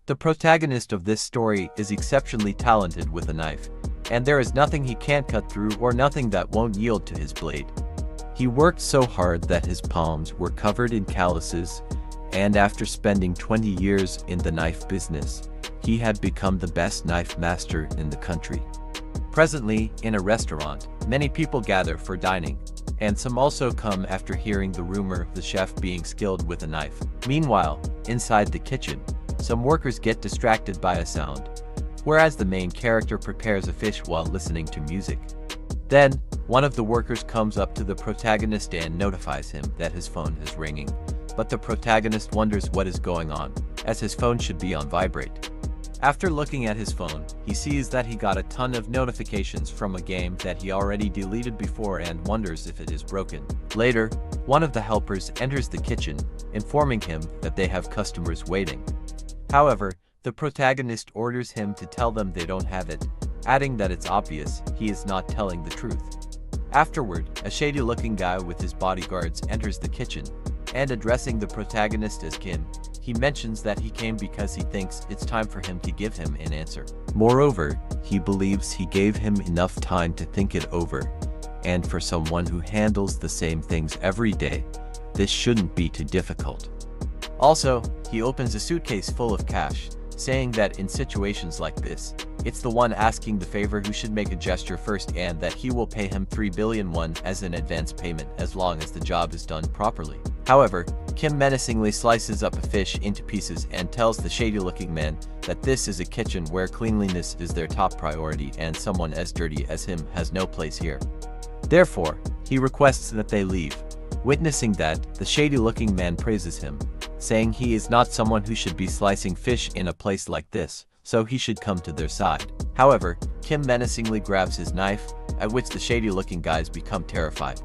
The protagonist of this story is exceptionally talented with a knife, and there is nothing he can't cut through or nothing that won't yield to his blade. He worked so hard that his palms were covered in calluses, and after spending 20 years in the knife business, he had become the best knife master in the country. Presently, in a restaurant, many people gather for dining, and some also come after hearing the rumor of the chef being skilled with a knife. Meanwhile, inside the kitchen, some workers get distracted by a sound, whereas the main character prepares a fish while listening to music. Then, one of the workers comes up to the protagonist and notifies him that his phone is ringing, but the protagonist wonders what is going on, as his phone should be on vibrate. After looking at his phone, he sees that he got a ton of notifications from a game that he already deleted before and wonders if it is broken. Later, one of the helpers enters the kitchen, informing him that they have customers waiting. However, the protagonist orders him to tell them they don't have it, adding that it's obvious he is not telling the truth. Afterward, a shady-looking guy with his bodyguards enters the kitchen, and addressing the protagonist as Kim, he mentions that he came because he thinks it's time for him to give him an answer. Moreover, he believes he gave him enough time to think it over, and for someone who handles the same things every day, this shouldn't be too difficult. Also, he opens a suitcase full of cash, saying that in situations like this, it's the one asking the favor who should make a gesture first and that he will pay him 3 billion won as an advance payment as long as the job is done properly. However, Kim menacingly slices up a fish into pieces and tells the shady-looking man that this is a kitchen where cleanliness is their top priority and someone as dirty as him has no place here. Therefore, he requests that they leave. Witnessing that, the shady-looking man praises him, saying he is not someone who should be slicing fish in a place like this, so he should come to their side. However, Kim menacingly grabs his knife, at which the shady-looking guys become terrified.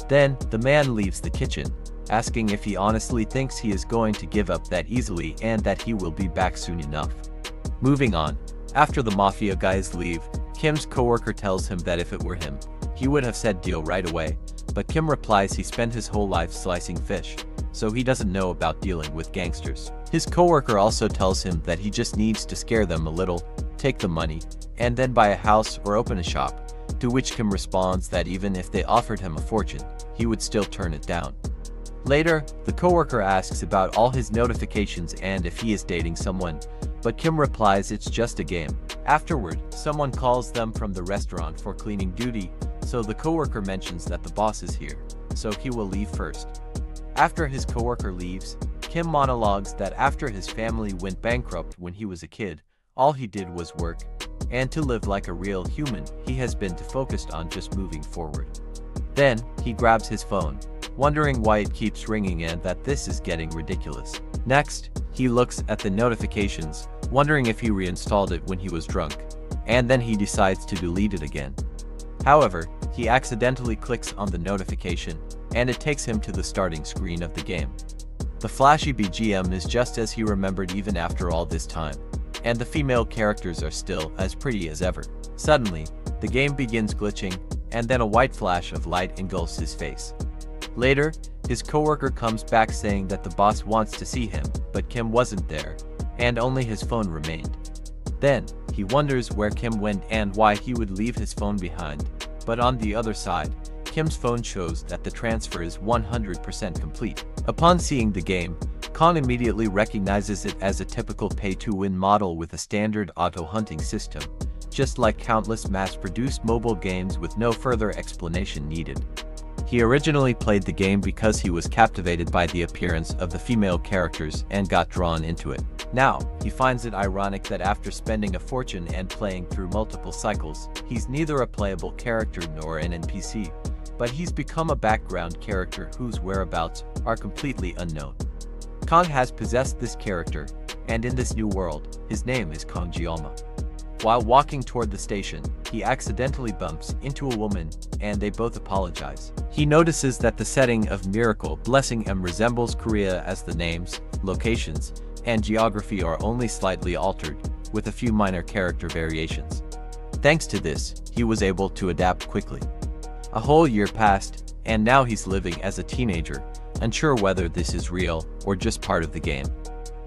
Then, the man leaves the kitchen, asking if he honestly thinks he is going to give up that easily and that he will be back soon enough. Moving on, after the mafia guys leave, Kim's coworker tells him that if it were him, he would have said deal right away, but Kim replies he spent his whole life slicing fish, so he doesn't know about dealing with gangsters. His coworker also tells him that he just needs to scare them a little, take the money, and then buy a house or open a shop, to which Kim responds that even if they offered him a fortune, he would still turn it down. Later, the coworker asks about all his notifications and if he is dating someone, but Kim replies it's just a game. Afterward, someone calls them from the restaurant for cleaning duty, so the coworker mentions that the boss is here, so he will leave first. After his coworker leaves, Kim monologues that after his family went bankrupt when he was a kid, all he did was work, and to live like a real human, he has been too focused on just moving forward. Then, he grabs his phone, wondering why it keeps ringing and that this is getting ridiculous. Next, he looks at the notifications, wondering if he reinstalled it when he was drunk, and then he decides to delete it again. However, he accidentally clicks on the notification, and it takes him to the starting screen of the game. The flashy BGM is just as he remembered even after all this time, and the female characters are still as pretty as ever. Suddenly, the game begins glitching, and then a white flash of light engulfs his face. Later, his coworker comes back saying that the boss wants to see him, but Kim wasn't there, and only his phone remained. Then, he wonders where Kim went and why he would leave his phone behind, but on the other side, Kim's phone shows that the transfer is 100% complete. Upon seeing the game, Khan immediately recognizes it as a typical pay-to-win model with a standard auto-hunting system, just like countless mass-produced mobile games with no further explanation needed. He originally played the game because he was captivated by the appearance of the female characters and got drawn into it. Now, he finds it ironic that after spending a fortune and playing through multiple cycles, he's neither a playable character nor an NPC, but he's become a background character whose whereabouts are completely unknown. Kong has possessed this character, and in this new world, his name is Kong Jioma. While walking toward the station, he accidentally bumps into a woman, and they both apologize. He notices that the setting of Miracle Blessing M resembles Korea as the names, locations, and geography are only slightly altered, with a few minor character variations. Thanks to this, he was able to adapt quickly. A whole year passed, and now he's living as a teenager, unsure whether this is real or just part of the game.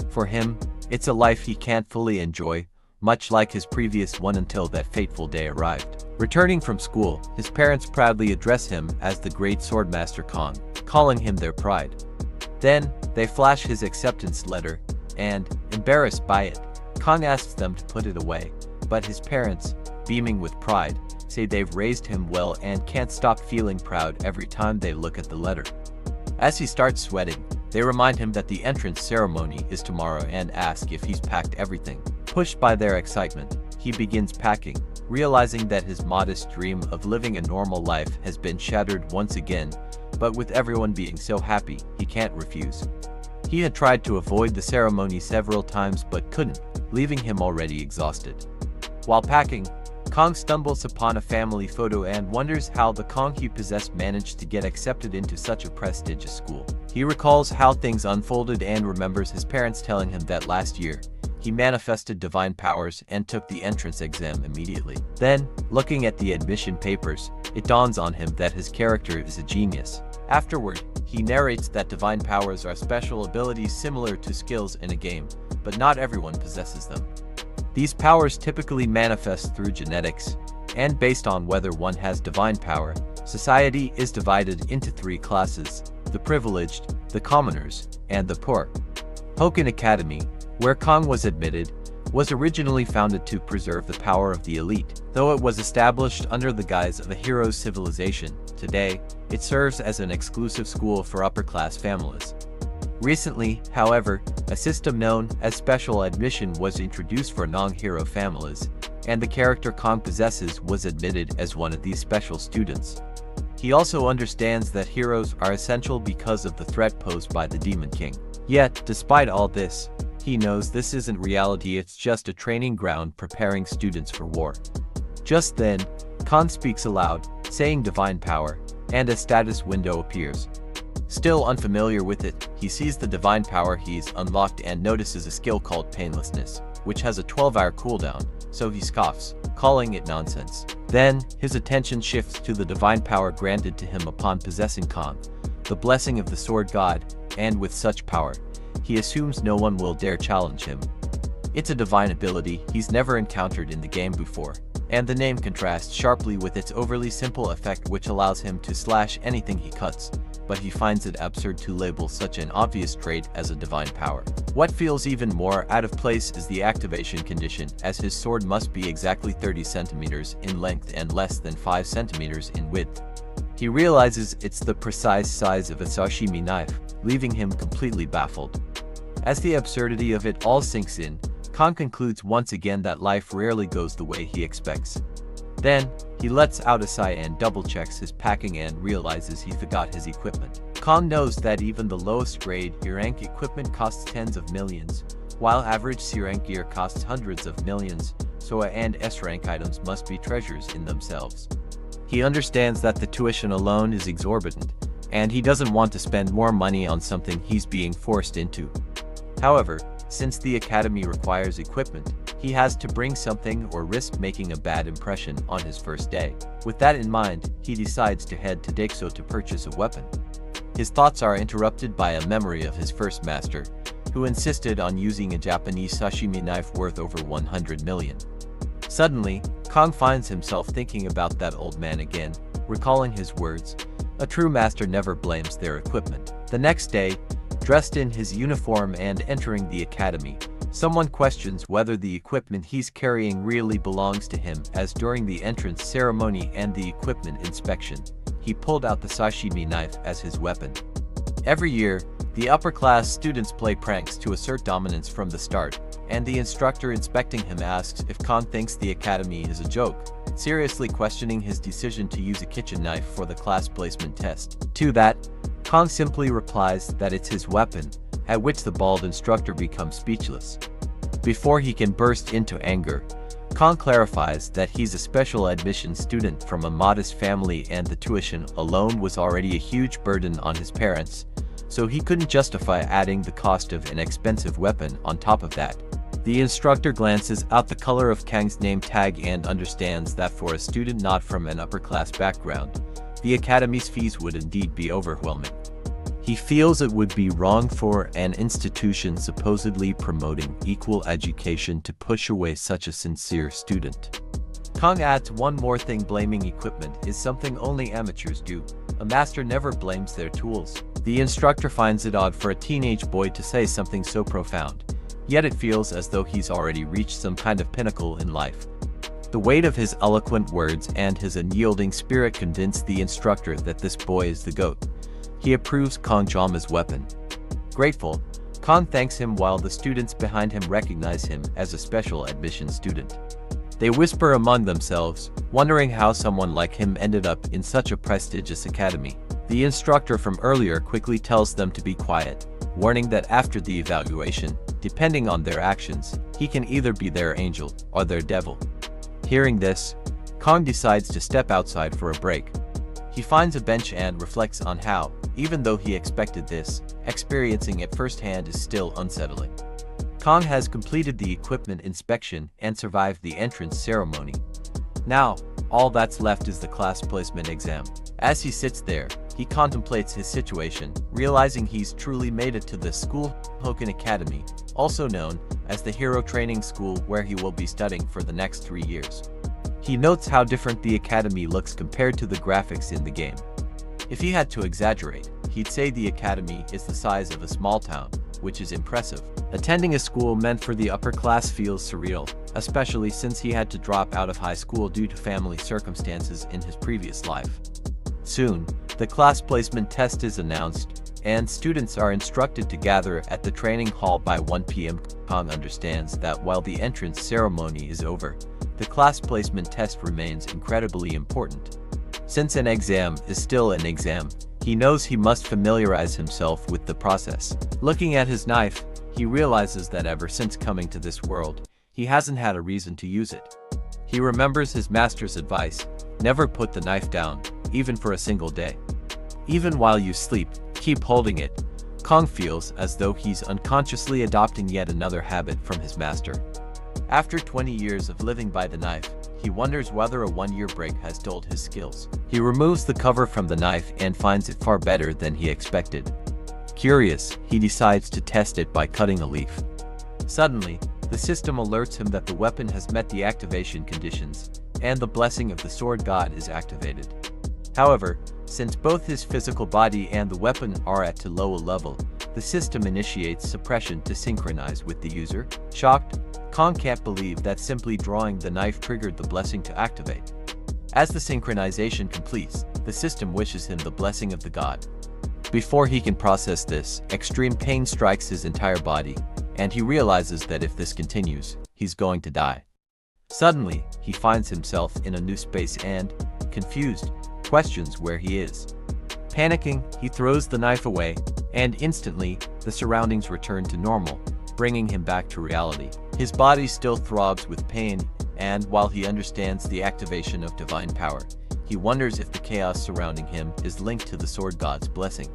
For him, It's a life he can't fully enjoy, much like his previous one until that fateful day arrived. Returning from school, his parents proudly address him as the great swordmaster Kong, calling him their pride. Then, they flash his acceptance letter, and, embarrassed by it, Kong asks them to put it away, but his parents, beaming with pride, say they've raised him well and can't stop feeling proud every time they look at the letter. As he starts sweating, they remind him that the entrance ceremony is tomorrow and ask if he's packed everything. Pushed by their excitement, he begins packing, realizing that his modest dream of living a normal life has been shattered once again, but with everyone being so happy, he can't refuse. He had tried to avoid the ceremony several times but couldn't, leaving him already exhausted. While packing, Kong stumbles upon a family photo and wonders how the Kong he possessed managed to get accepted into such a prestigious school. He recalls how things unfolded and remembers his parents telling him that last year, he manifested divine powers and took the entrance exam immediately. Then, looking at the admission papers, it dawns on him that his character is a genius. Afterward, he narrates that divine powers are special abilities similar to skills in a game, but not everyone possesses them. These powers typically manifest through genetics, and based on whether one has divine power, society is divided into 3 classes: the privileged, the commoners, and the poor. Hoken Academy, where Kong was admitted, was originally founded to preserve the power of the elite. Though it was established under the guise of a hero's civilization, today, it serves as an exclusive school for upper-class families. Recently, however, a system known as special admission was introduced for non-hero families, and the character Kong possesses was admitted as one of these special students. He also understands that heroes are essential because of the threat posed by the Demon King. Yet, despite all this, he knows this isn't reality, it's just a training ground preparing students for war. Just then, Kong speaks aloud, saying divine power, and a status window appears. Still unfamiliar with it, he sees the divine power he's unlocked and notices a skill called Painlessness, which has a 12-hour cooldown, so he scoffs, calling it nonsense. Then, his attention shifts to the divine power granted to him upon possessing Kong, the blessing of the sword god, and with such power, he assumes no one will dare challenge him. It's a divine ability he's never encountered in the game before, and the name contrasts sharply with its overly simple effect which allows him to slash anything he cuts, but he finds it absurd to label such an obvious trait as a divine power. What feels even more out of place is the activation condition, as his sword must be exactly 30 centimeters in length and less than 5 centimeters in width. He realizes it's the precise size of a sashimi knife, leaving him completely baffled. As the absurdity of it all sinks in, Kong concludes once again that life rarely goes the way he expects. Then, he lets out a sigh and double-checks his packing and realizes he forgot his equipment. Kong knows that even the lowest grade E-rank equipment costs tens of millions, while average C-rank gear costs hundreds of millions, so A and S-rank items must be treasures in themselves. He understands that the tuition alone is exorbitant, and he doesn't want to spend more money on something he's being forced into. However, since the academy requires equipment, he has to bring something or risk making a bad impression on his first day. With that in mind, he decides to head to Daikso to purchase a weapon. His thoughts are interrupted by a memory of his first master, who insisted on using a Japanese sashimi knife worth over 100 million. Suddenly, Kong finds himself thinking about that old man again, recalling his words, "A true master never blames their equipment." The next day, dressed in his uniform and entering the academy, someone questions whether the equipment he's carrying really belongs to him, as during the entrance ceremony and the equipment inspection, he pulled out the sashimi knife as his weapon. Every year, the upper-class students play pranks to assert dominance from the start, and the instructor inspecting him asks if Kong thinks the academy is a joke, seriously questioning his decision to use a kitchen knife for the class placement test. To that, Kong simply replies that it's his weapon, at which the bald instructor becomes speechless. Before he can burst into anger, Kong clarifies that he's a special admission student from a modest family and the tuition alone was already a huge burden on his parents, so he couldn't justify adding the cost of an expensive weapon on top of that. The instructor glances out the color of Kang's name tag and understands that for a student not from an upper-class background, the academy's fees would indeed be overwhelming. He feels it would be wrong for an institution supposedly promoting equal education to push away such a sincere student. Kong adds one more thing: blaming equipment is something only amateurs do. A master never blames their tools. The instructor finds it odd for a teenage boy to say something so profound, yet it feels as though he's already reached some kind of pinnacle in life. The weight of his eloquent words and his unyielding spirit convince the instructor that this boy is the GOAT. He approves Kong Jama's weapon. Grateful, Kong thanks him while the students behind him recognize him as a special admission student. They whisper among themselves, wondering how someone like him ended up in such a prestigious academy. The instructor from earlier quickly tells them to be quiet, warning that after the evaluation, depending on their actions, he can either be their angel or their devil. Hearing this, Kong decides to step outside for a break. He finds a bench and reflects on how, even though he expected this, experiencing it firsthand is still unsettling. Kong has completed the equipment inspection and survived the entrance ceremony. Now, all that's left is the class placement exam. As he sits there, he contemplates his situation, realizing he's truly made it to the school Hoken Academy, also known as the Hero Training School, where he will be studying for the next 3 years. He notes how different the academy looks compared to the graphics in the game. If he had to exaggerate, he'd say the academy is the size of a small town, which is impressive. Attending a school meant for the upper class feels surreal, especially since he had to drop out of high school due to family circumstances in his previous life. Soon, the class placement test is announced, and students are instructed to gather at the training hall by 1 p.m. Kong understands that while the entrance ceremony is over, the class placement test remains incredibly important. Since an exam is still an exam, he knows he must familiarize himself with the process. Looking at his knife, he realizes that ever since coming to this world, he hasn't had a reason to use it. He remembers his master's advice: never put the knife down, even for a single day. Even while you sleep, keep holding it. Kong feels as though he's unconsciously adopting yet another habit from his master. After 20 years of living by the knife, he wonders whether a 1-year break has dulled his skills. He removes the cover from the knife and finds it far better than he expected. Curious, he decides to test it by cutting a leaf. Suddenly, the system alerts him that the weapon has met the activation conditions, and the blessing of the sword god is activated. However, since both his physical body and the weapon are at too low a level, the system initiates suppression to synchronize with the user. Shocked, Kong can't believe that simply drawing the knife triggered the blessing to activate. As the synchronization completes, the system wishes him the blessing of the god. Before he can process this, extreme pain strikes his entire body, and he realizes that if this continues, he's going to die. Suddenly, he finds himself in a new space and, confused, questions where he is. Panicking, he throws the knife away, and instantly, the surroundings return to normal, bringing him back to reality. His body still throbs with pain, and while he understands the activation of divine power, he wonders if the chaos surrounding him is linked to the sword god's blessing.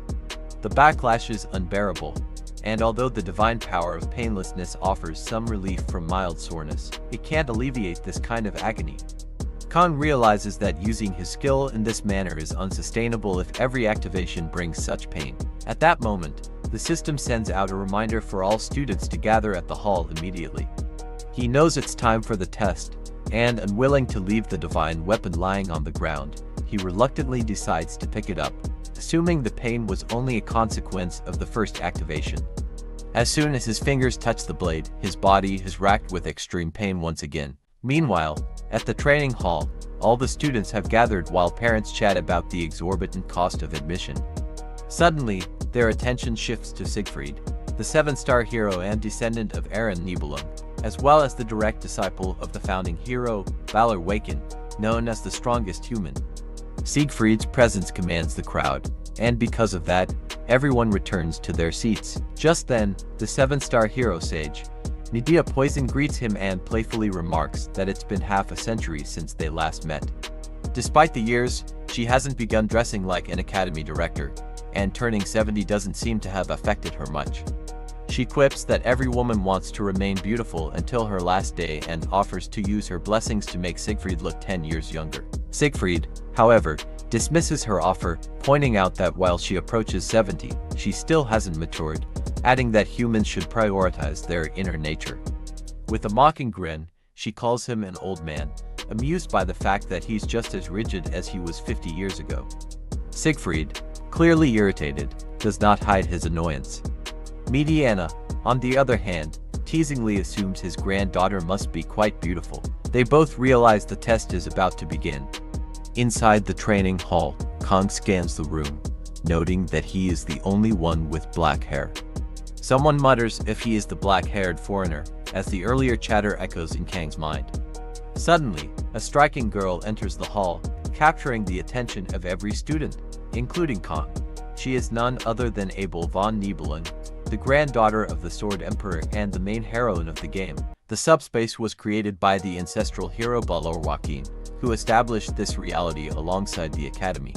The backlash is unbearable, and although the divine power of painlessness offers some relief from mild soreness, it can't alleviate this kind of agony. Kong realizes that using his skill in this manner is unsustainable if every activation brings such pain. At that moment, the system sends out a reminder for all students to gather at the hall immediately. He knows it's time for the test, and unwilling to leave the divine weapon lying on the ground, he reluctantly decides to pick it up, assuming the pain was only a consequence of the first activation. As soon as his fingers touch the blade, his body is racked with extreme pain once again. Meanwhile, at the training hall, all the students have gathered while parents chat about the exorbitant cost of admission. Suddenly, their attention shifts to Siegfried, the 7-star hero and descendant of Aaron Nibelung, as well as the direct disciple of the founding hero, Balor Waken, known as the strongest human. Siegfried's presence commands the crowd, and because of that, everyone returns to their seats. Just then, the 7-star hero sage, Nydia Poison, greets him and playfully remarks that it's been half a century since they last met. Despite the years, she hasn't begun dressing like an academy director, and turning 70 doesn't seem to have affected her much. She quips that every woman wants to remain beautiful until her last day and offers to use her blessings to make Siegfried look 10 years younger. Siegfried, however, dismisses her offer, pointing out that while she approaches 70, she still hasn't matured, adding that humans should prioritize their inner nature. With a mocking grin, she calls him an old man, amused by the fact that he's just as rigid as he was 50 years ago. Siegfried, clearly irritated, does not hide his annoyance. Mediana, on the other hand, teasingly assumes his granddaughter must be quite beautiful. They both realize the test is about to begin. Inside the training hall, Kong scans the room, noting that he is the only one with black hair. Someone mutters if he is the black-haired foreigner, as the earlier chatter echoes in Kang's mind. Suddenly, a striking girl enters the hall, capturing the attention of every student, including Kong. She is none other than Abel von Nibelung, the granddaughter of the Sword Emperor and the main heroine of the game. The subspace was created by the ancestral hero Balor Joaquin, who established this reality alongside the Academy.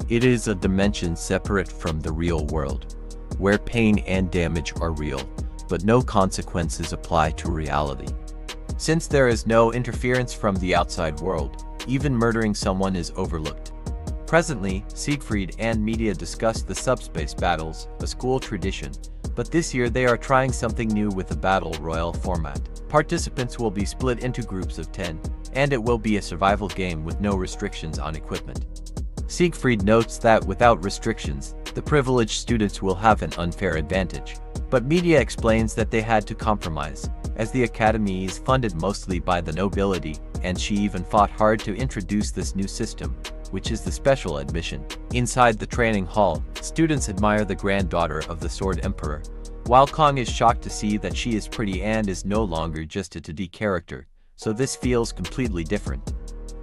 It is a dimension separate from the real world, where pain and damage are real, but no consequences apply to reality. Since there is no interference from the outside world, even murdering someone is overlooked. Presently, Siegfried and Media discuss the subspace battles, a school tradition, but this year they are trying something new with a battle royale format. Participants will be split into groups of 10, and it will be a survival game with no restrictions on equipment. Siegfried notes that without restrictions, the privileged students will have an unfair advantage. But Media explains that they had to compromise, as the academy is funded mostly by the nobility, and she even fought hard to introduce this new system, which is the special admission. Inside the training hall, students admire the granddaughter of the Sword Emperor, while Kong is shocked to see that she is pretty and is no longer just a 2D character, so this feels completely different.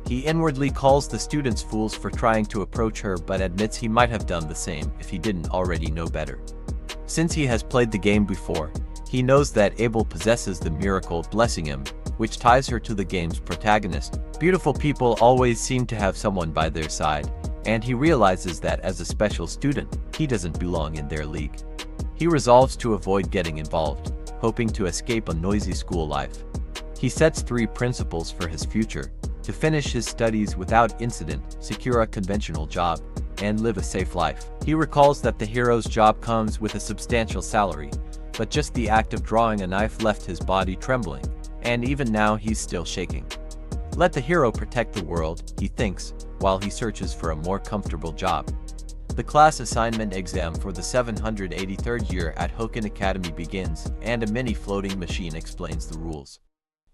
He inwardly calls the students fools for trying to approach her but admits he might have done the same if he didn't already know better. Since he has played the game before, he knows that Abel possesses the miracle blessing him, which ties her to the game's protagonist. Beautiful people always seem to have someone by their side, and he realizes that as a special student, he doesn't belong in their league. He resolves to avoid getting involved, hoping to escape a noisy school life. He sets 3 principles for his future: to finish his studies without incident, secure a conventional job, and live a safe life. He recalls that the hero's job comes with a substantial salary, but just the act of drawing a knife left his body trembling, and even now he's still shaking. Let the hero protect the world, he thinks, while he searches for a more comfortable job. The class assignment exam for the 783rd year at Hoken Academy begins, and a mini floating machine explains the rules.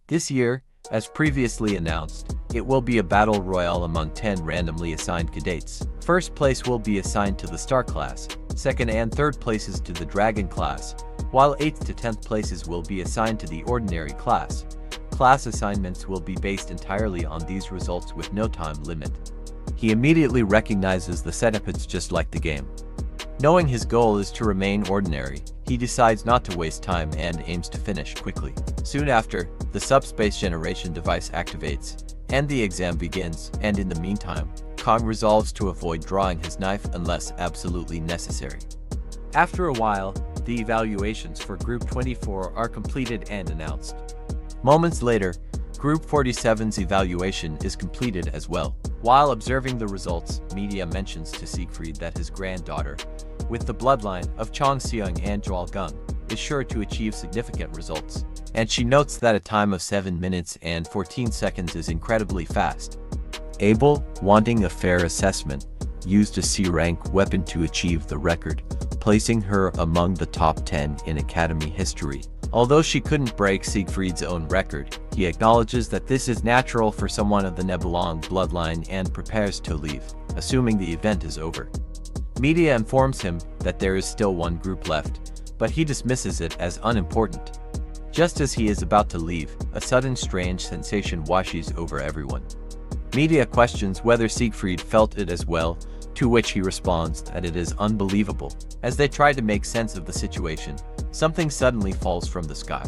This year, as previously announced, it will be a battle royale among 10 randomly assigned cadets. First place will be assigned to the Star class, second and third places to the Dragon class, while 8th to 10th places will be assigned to the Ordinary class. Class assignments will be based entirely on these results with no time limit. He immediately recognizes the setup is just like the game. Knowing his goal is to remain ordinary, he decides not to waste time and aims to finish quickly. Soon after, the subspace generation device activates, and the exam begins, and in the meantime, Kong resolves to avoid drawing his knife unless absolutely necessary. After a while, the evaluations for Group 24 are completed and announced. Moments later, Group 47's evaluation is completed as well. While observing the results, Media mentions to Siegfried that his granddaughter, with the bloodline of Chong Seung and Joel Gung, is sure to achieve significant results, and she notes that a time of 7 minutes and 14 seconds is incredibly fast. Abel, wanting a fair assessment, used a C-rank weapon to achieve the record, placing her among the top 10 in Academy history. Although she couldn't break Siegfried's own record, he acknowledges that this is natural for someone of the Nibelung bloodline and prepares to leave, assuming the event is over. Media informs him that there is still one group left, but he dismisses it as unimportant. Just as he is about to leave, a sudden strange sensation washes over everyone. Media questions whether Siegfried felt it as well, to which he responds that it is unbelievable. As they try to make sense of the situation, something suddenly falls from the sky.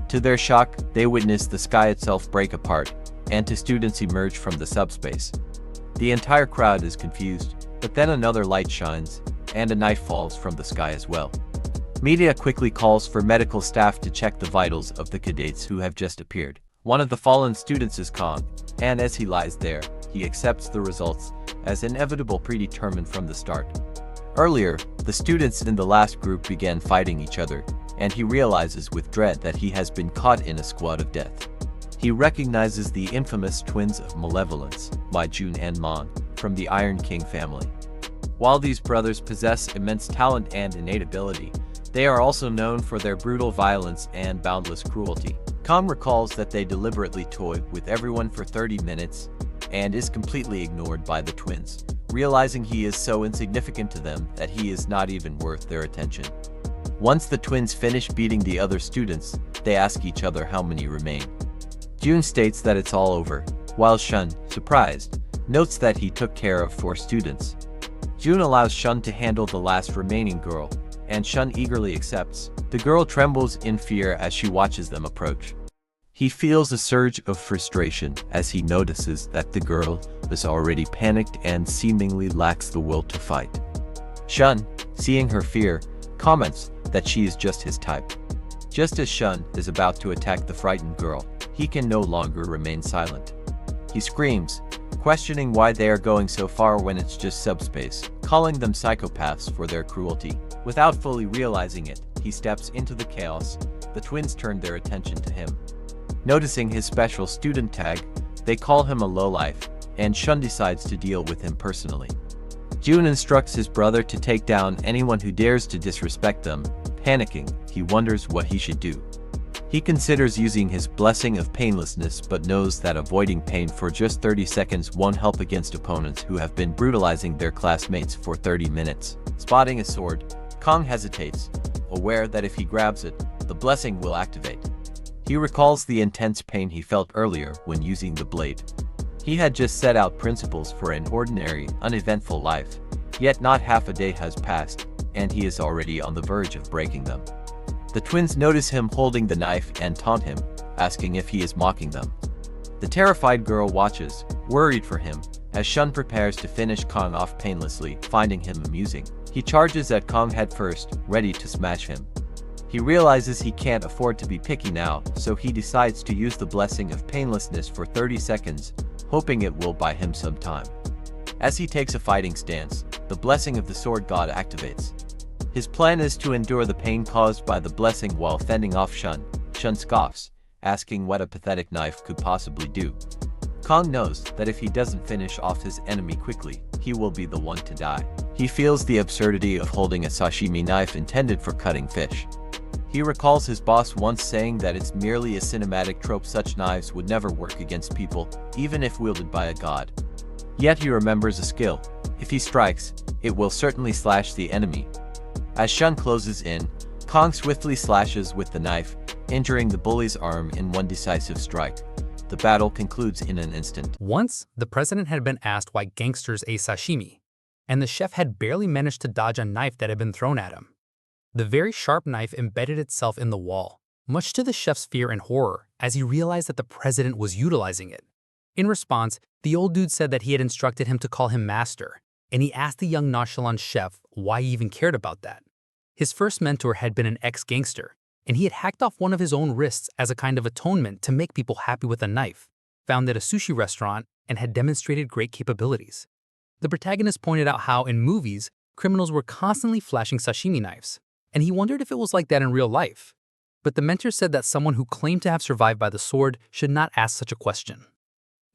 To their shock, they witness the sky itself break apart, and 2 students emerge from the subspace. The entire crowd is confused, but then another light shines, and a knife falls from the sky as well. Media quickly calls for medical staff to check the vitals of the cadets who have just appeared. One of the fallen students is Kong, and as he lies there, he accepts the results, as inevitable predetermined from the start. Earlier, the students in the last group began fighting each other, and he realizes with dread that he has been caught in a squad of death. He recognizes the infamous twins of malevolence, Jun and Man, from the Iron King family. While these brothers possess immense talent and innate ability, they are also known for their brutal violence and boundless cruelty. Kang recalls that they deliberately toy with everyone for 30 minutes and is completely ignored by the twins, realizing he is so insignificant to them that he is not even worth their attention. Once the twins finish beating the other students, they ask each other how many remain. Jun states that it's all over, while Shun, surprised, notes that he took care of 4 students. Jun allows Shun to handle the last remaining girl, and Shun eagerly accepts. The girl trembles in fear as she watches them approach. He feels a surge of frustration as he notices that the girl is already panicked and seemingly lacks the will to fight. Shun, seeing her fear, comments that she is just his type. Just as Shun is about to attack the frightened girl, he can no longer remain silent. He screams, questioning why they are going so far when it's just subspace, calling them psychopaths for their cruelty. Without fully realizing it, he steps into the chaos. The twins turn their attention to him. Noticing his special student tag, they call him a lowlife, and Shun decides to deal with him personally. Jun instructs his brother to take down anyone who dares to disrespect them. Panicking, he wonders what he should do. He considers using his blessing of painlessness but knows that avoiding pain for just 30 seconds won't help against opponents who have been brutalizing their classmates for 30 minutes. Spotting a sword, Kang hesitates, aware that if he grabs it, the blessing will activate. He recalls the intense pain he felt earlier when using the blade. He had just set out principles for an ordinary, uneventful life, yet not half a day has passed, and he is already on the verge of breaking them. The twins notice him holding the knife and taunt him, asking if he is mocking them. The terrified girl watches, worried for him, as Shun prepares to finish Kang off painlessly, finding him amusing. He charges at Kang headfirst, ready to smash him. He realizes he can't afford to be picky now, so he decides to use the blessing of painlessness for 30 seconds, hoping it will buy him some time. As he takes a fighting stance, the blessing of the sword god activates. His plan is to endure the pain caused by the blessing while fending off Shun. Shun scoffs, asking what a pathetic knife could possibly do. Kang knows that if he doesn't finish off his enemy quickly, he will be the one to die. He feels the absurdity of holding a sashimi knife intended for cutting fish. He recalls his boss once saying that it's merely a cinematic trope. Such knives would never work against people, even if wielded by a god. Yet he remembers a skill. If he strikes, it will certainly slash the enemy. As Shun closes in, Kang swiftly slashes with the knife, injuring the bully's arm in one decisive strike. The battle concludes in an instant. Once, the president had been asked why gangsters ate sashimi, and the chef had barely managed to dodge a knife that had been thrown at him. The very sharp knife embedded itself in the wall, much to the chef's fear and horror as he realized that the president was utilizing it. In response, the old dude said that he had instructed him to call him master, and he asked the young nonchalant chef why he even cared about that. His first mentor had been an ex-gangster, and he had hacked off one of his own wrists as a kind of atonement to make people happy with a knife, found at a sushi restaurant, and had demonstrated great capabilities. The protagonist pointed out how, in movies, criminals were constantly flashing sashimi knives, and he wondered if it was like that in real life. But the mentor said that someone who claimed to have survived by the sword should not ask such a question.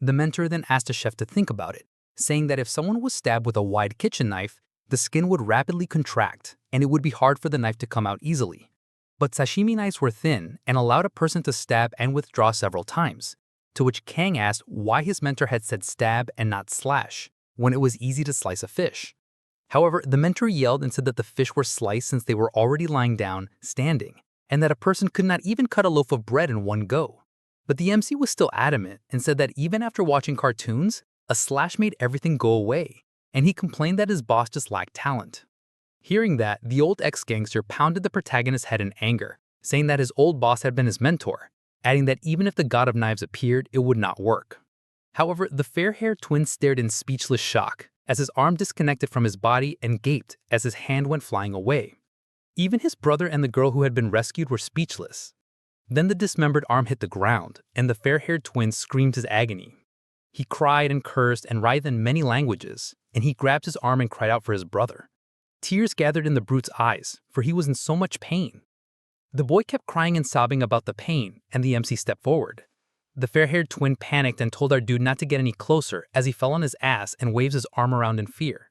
The mentor then asked the chef to think about it, saying that if someone was stabbed with a wide kitchen knife, the skin would rapidly contract, and it would be hard for the knife to come out easily. But sashimi knives were thin and allowed a person to stab and withdraw several times, to which Kang asked why his mentor had said stab and not slash, when it was easy to slice a fish. However, the mentor yelled and said that the fish were sliced since they were already lying down, standing, and that a person could not even cut a loaf of bread in one go. But the MC was still adamant and said that even after watching cartoons, a slash made everything go away, and he complained that his boss just lacked talent. Hearing that, the old ex-gangster pounded the protagonist's head in anger, saying that his old boss had been his mentor, adding that even if the god of knives appeared, it would not work. However, the fair-haired twin stared in speechless shock, as his arm disconnected from his body and gaped as his hand went flying away. Even his brother and the girl who had been rescued were speechless. Then the dismembered arm hit the ground, and the fair-haired twin screamed his agony. He cried and cursed and writhed in many languages, and he grabbed his arm and cried out for his brother. Tears gathered in the brute's eyes, for he was in so much pain. The boy kept crying and sobbing about the pain, and the MC stepped forward. The fair-haired twin panicked and told our dude not to get any closer as he fell on his ass and waves his arm around in fear.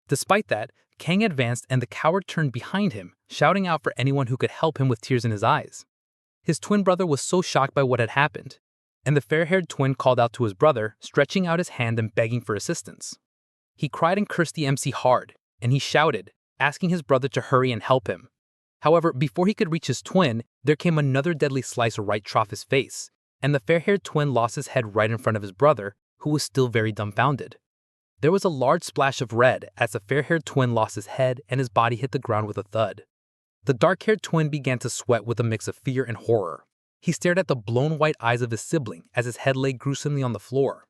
Despite that, Kang advanced and the coward turned behind him, shouting out for anyone who could help him with tears in his eyes. His twin brother was so shocked by what had happened, and the fair-haired twin called out to his brother, stretching out his hand and begging for assistance. He cried and cursed the MC hard, and he shouted, asking his brother to hurry and help him. However, before he could reach his twin, there came another deadly slice right trough his face, and the fair-haired twin lost his head right in front of his brother, who was still very dumbfounded. There was a large splash of red as the fair-haired twin lost his head and his body hit the ground with a thud. The dark-haired twin began to sweat with a mix of fear and horror. He stared at the blown white eyes of his sibling as his head lay gruesomely on the floor.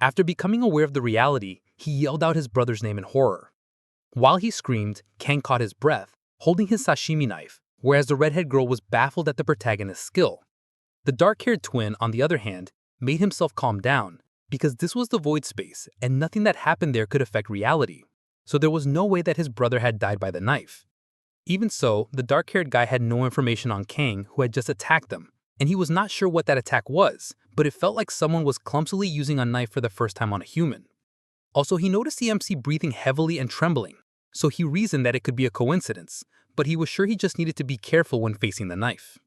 After becoming aware of the reality, he yelled out his brother's name in horror. While he screamed, Kang caught his breath, holding his sashimi knife, whereas the redhead girl was baffled at the protagonist's skill. The dark-haired twin, on the other hand, made himself calm down, because this was the void space and nothing that happened there could affect reality, so there was no way that his brother had died by the knife. Even so, the dark-haired guy had no information on Kang, who had just attacked them, and he was not sure what that attack was, but it felt like someone was clumsily using a knife for the first time on a human. Also, he noticed the MC breathing heavily and trembling, so he reasoned that it could be a coincidence, but he was sure he just needed to be careful when facing the knife.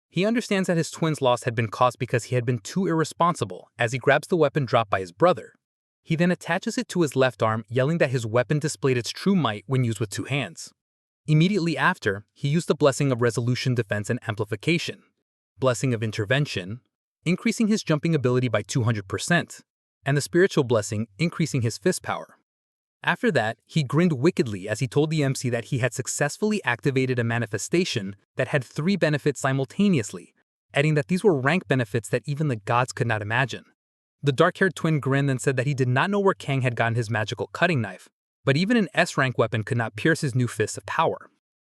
He understands that his twin's loss had been caused because he had been too irresponsible as he grabs the weapon dropped by his brother. He then attaches it to his left arm, yelling that his weapon displayed its true might when used with two hands. Immediately after, he used the blessing of resolution, defense, and amplification, blessing of intervention, increasing his jumping ability by 200%, and the spiritual blessing, increasing his fist power. After that, he grinned wickedly as he told the MC that he had successfully activated a manifestation that had 3 benefits simultaneously, adding that these were rank benefits that even the gods could not imagine. The dark-haired twin grinned and said that he did not know where Kang had gotten his magical cutting knife, but even an S-rank weapon could not pierce his new fist of power.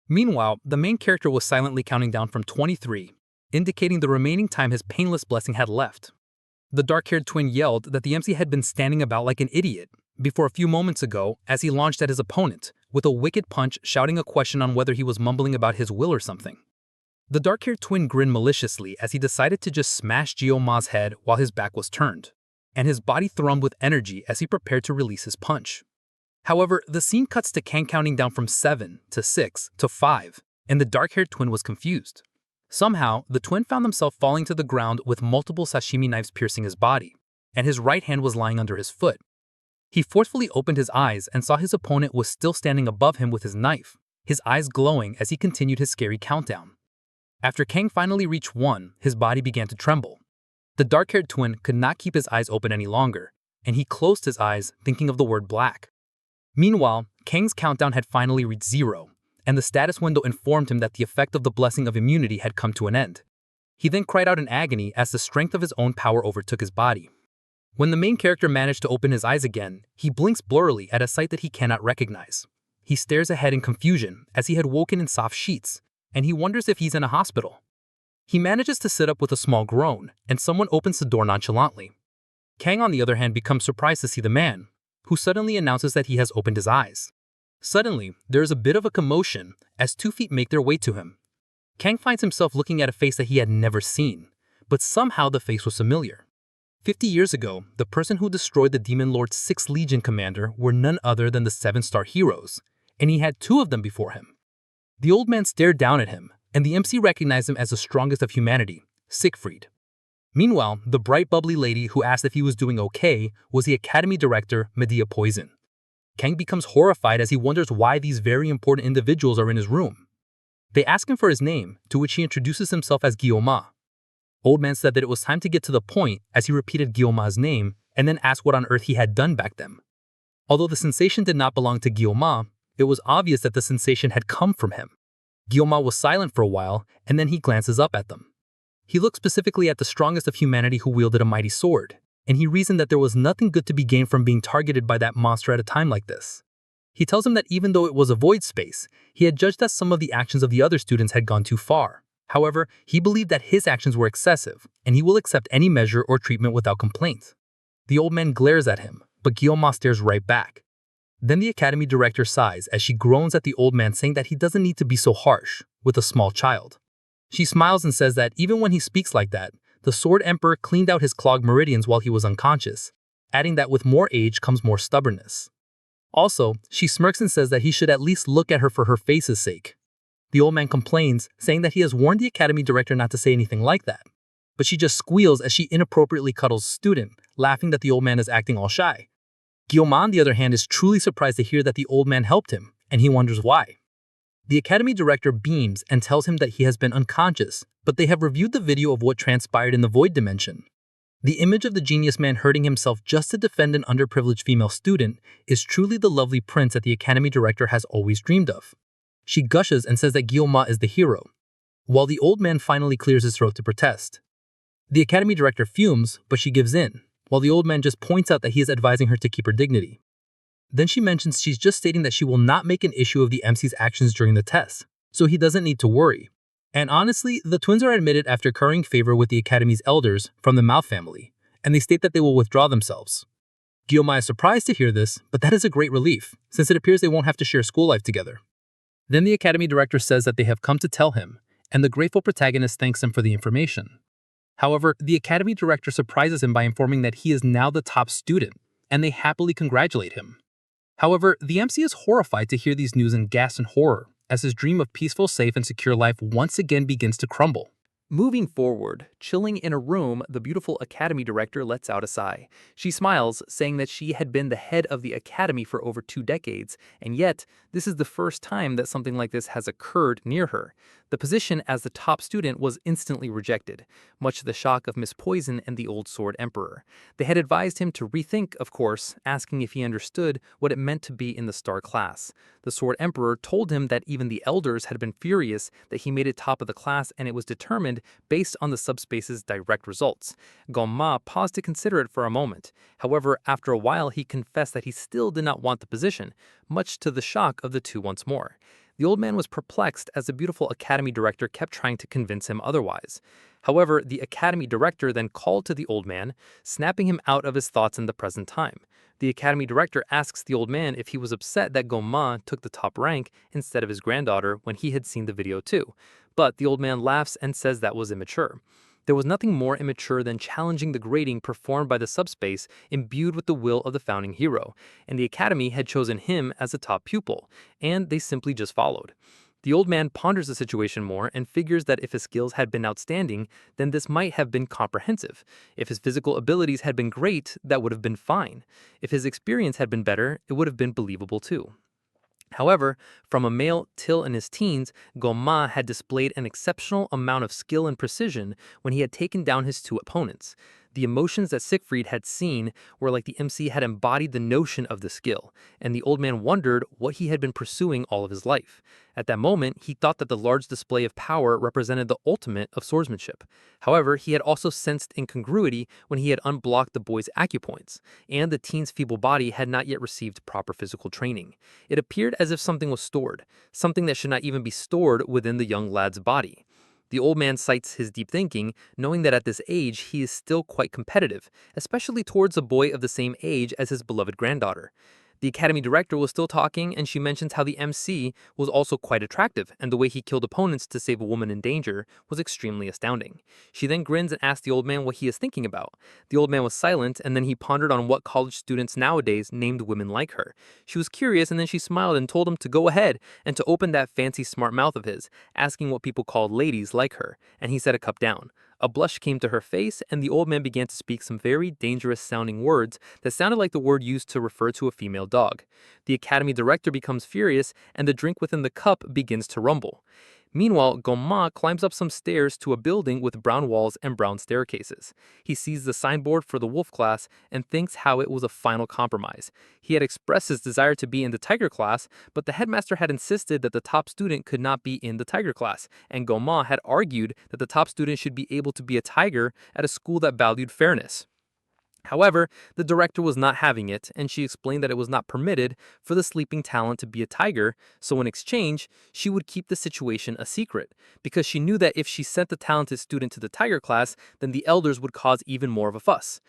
Meanwhile, the main character was silently counting down from 23, indicating the remaining time his painless blessing had left. The dark-haired twin yelled that the MC had been standing about like an idiot before a few moments ago as he launched at his opponent, with a wicked punch shouting a question on whether he was mumbling about his will or something. The dark-haired twin grinned maliciously as he decided to just smash Gyo-ma's head while his back was turned, and his body thrummed with energy as he prepared to release his punch. However, the scene cuts to Kang counting down from 7 to 6 to 5, and the dark-haired twin was confused. Somehow, the twin found himself falling to the ground with multiple sashimi knives piercing his body, and his right hand was lying under his foot. He forcefully opened his eyes and saw his opponent was still standing above him with his knife, his eyes glowing as he continued his scary countdown. After Kang finally reached 1, his body began to tremble. The dark-haired twin could not keep his eyes open any longer, and he closed his eyes, thinking of the word black. Meanwhile, Kang's countdown had finally reached 0, and the status window informed him that the effect of the blessing of immunity had come to an end. He then cried out in agony as the strength of his own power overtook his body. When the main character managed to open his eyes again, he blinks blurrily at a sight that he cannot recognize. He stares ahead in confusion as he had woken in soft sheets, and he wonders if he's in a hospital. He manages to sit up with a small groan, and someone opens the door nonchalantly. Kang, on the other hand, becomes surprised to see the man, who suddenly announces that he has opened his eyes. Suddenly, there is a bit of a commotion as 2 feet make their way to him. Kang finds himself looking at a face that he had never seen, but somehow the face was familiar. 50 years ago, the person who destroyed the Demon Lord's 6th Legion commander were none other than the 7-star heroes, and he had 2 of them before him. The old man stared down at him, and the MC recognized him as the strongest of humanity, Siegfried. Meanwhile, the bright bubbly lady who asked if he was doing okay was the Academy Director, Medea Poison. Kang becomes horrified as he wonders why these very important individuals are in his room. They ask him for his name, to which he introduces himself as Gyo-ma. Old man said that it was time to get to the point as he repeated Gyo-ma's name and then asked what on earth he had done back then. Although the sensation did not belong to Gyo-ma, it was obvious that the sensation had come from him. Gyo-ma was silent for a while, and then he glances up at them. He looked specifically at the strongest of humanity who wielded a mighty sword, and he reasoned that there was nothing good to be gained from being targeted by that monster at a time like this. He tells him that even though it was a void space, he had judged that some of the actions of the other students had gone too far. However, he believed that his actions were excessive, and he will accept any measure or treatment without complaint. The old man glares at him, but Guillaume stares right back. Then the academy director sighs as she groans at the old man, saying that he doesn't need to be so harsh with a small child. She smiles and says that even when he speaks like that, the Sword Emperor cleaned out his clogged meridians while he was unconscious, adding that with more age comes more stubbornness. Also, she smirks and says that he should at least look at her for her face's sake. The old man complains, saying that he has warned the academy director not to say anything like that. But she just squeals as she inappropriately cuddles the student, laughing that the old man is acting all shy. Guillaume, on the other hand, is truly surprised to hear that the old man helped him, and he wonders why. The academy director beams and tells him that he has been unconscious, but they have reviewed the video of what transpired in the void dimension. The image of the genius man hurting himself just to defend an underprivileged female student is truly the lovely prince that the academy director has always dreamed of. She gushes and says that Guillaume is the hero, while the old man finally clears his throat to protest. The academy director fumes, but she gives in, while the old man just points out that he is advising her to keep her dignity. Then she mentions she's just stating that she will not make an issue of the MC's actions during the test, so he doesn't need to worry. And honestly, the twins are admitted after currying favor with the academy's elders from the Mao family, and they state that they will withdraw themselves. Guillaume is surprised to hear this, but that is a great relief, since it appears they won't have to share school life together. Then the academy director says that they have come to tell him, and the grateful protagonist thanks him for the information. However, the academy director surprises him by informing that he is now the top student, and they happily congratulate him. However, the MC is horrified to hear these news and gasps in horror, as his dream of peaceful, safe, and secure life once again begins to crumble. Moving forward, chilling in a room, the beautiful academy director lets out a sigh. She smiles, saying that she had been the head of the academy for over 2 decades, and yet, this is the first time that something like this has occurred near her. The position as the top student was instantly rejected, much to the shock of Miss Poison and the old Sword Emperor. They had advised him to rethink, of course, asking if he understood what it meant to be in the star class. The Sword Emperor told him that even the elders had been furious that he made it top of the class, and it was determined based on the subspace's direct results. Gonma paused to consider it for a moment. However, after a while he confessed that he still did not want the position, much to the shock of the two once more. The old man was perplexed as the beautiful academy director kept trying to convince him otherwise. However, the academy director then called to the old man, snapping him out of his thoughts in the present time. The academy director asks the old man if he was upset that Gonma took the top rank instead of his granddaughter when he had seen the video too. But the old man laughs and says that was immature. There was nothing more immature than challenging the grading performed by the subspace imbued with the will of the founding hero, and the academy had chosen him as a top pupil, and they simply just followed. The old man ponders the situation more and figures that if his skills had been outstanding, then this might have been comprehensive. If his physical abilities had been great, that would have been fine. If his experience had been better, it would have been believable too. However, from a male till in his teens, Gonma had displayed an exceptional amount of skill and precision when he had taken down his two opponents. The emotions that Siegfried had seen were like the MC had embodied the notion of the skill, and the old man wondered what he had been pursuing all of his life. At that moment, he thought that the large display of power represented the ultimate of swordsmanship. However, he had also sensed incongruity when he had unblocked the boy's acupoints, and the teen's feeble body had not yet received proper physical training. It appeared as if something was stored, something that should not even be stored within the young lad's body. The old man cites his deep thinking, knowing that at this age he is still quite competitive, especially towards a boy of the same age as his beloved granddaughter. The academy director was still talking, and she mentions how the MC was also quite attractive, and the way he killed opponents to save a woman in danger was extremely astounding. She then grins and asks the old man what he is thinking about. The old man was silent, and then he pondered on what college students nowadays named women like her. She was curious, and then she smiled and told him to go ahead and to open that fancy smart mouth of his, asking what people called ladies like her, and he set a cup down. A blush came to her face, and the old man began to speak some very dangerous-sounding words that sounded like the word used to refer to a female dog. The academy director becomes furious, and the drink within the cup begins to rumble. Meanwhile, Gonma climbs up some stairs to a building with brown walls and brown staircases. He sees the signboard for the wolf class and thinks how it was a final compromise. He had expressed his desire to be in the tiger class, but the headmaster had insisted that the top student could not be in the tiger class, and Gonma had argued that the top student should be able to be a tiger at a school that valued fairness. However, the director was not having it, and she explained that it was not permitted for the sleeping talent to be a tiger, so in exchange, she would keep the situation a secret, because she knew that if she sent the talented student to the tiger class, then the elders would cause even more of a fuss.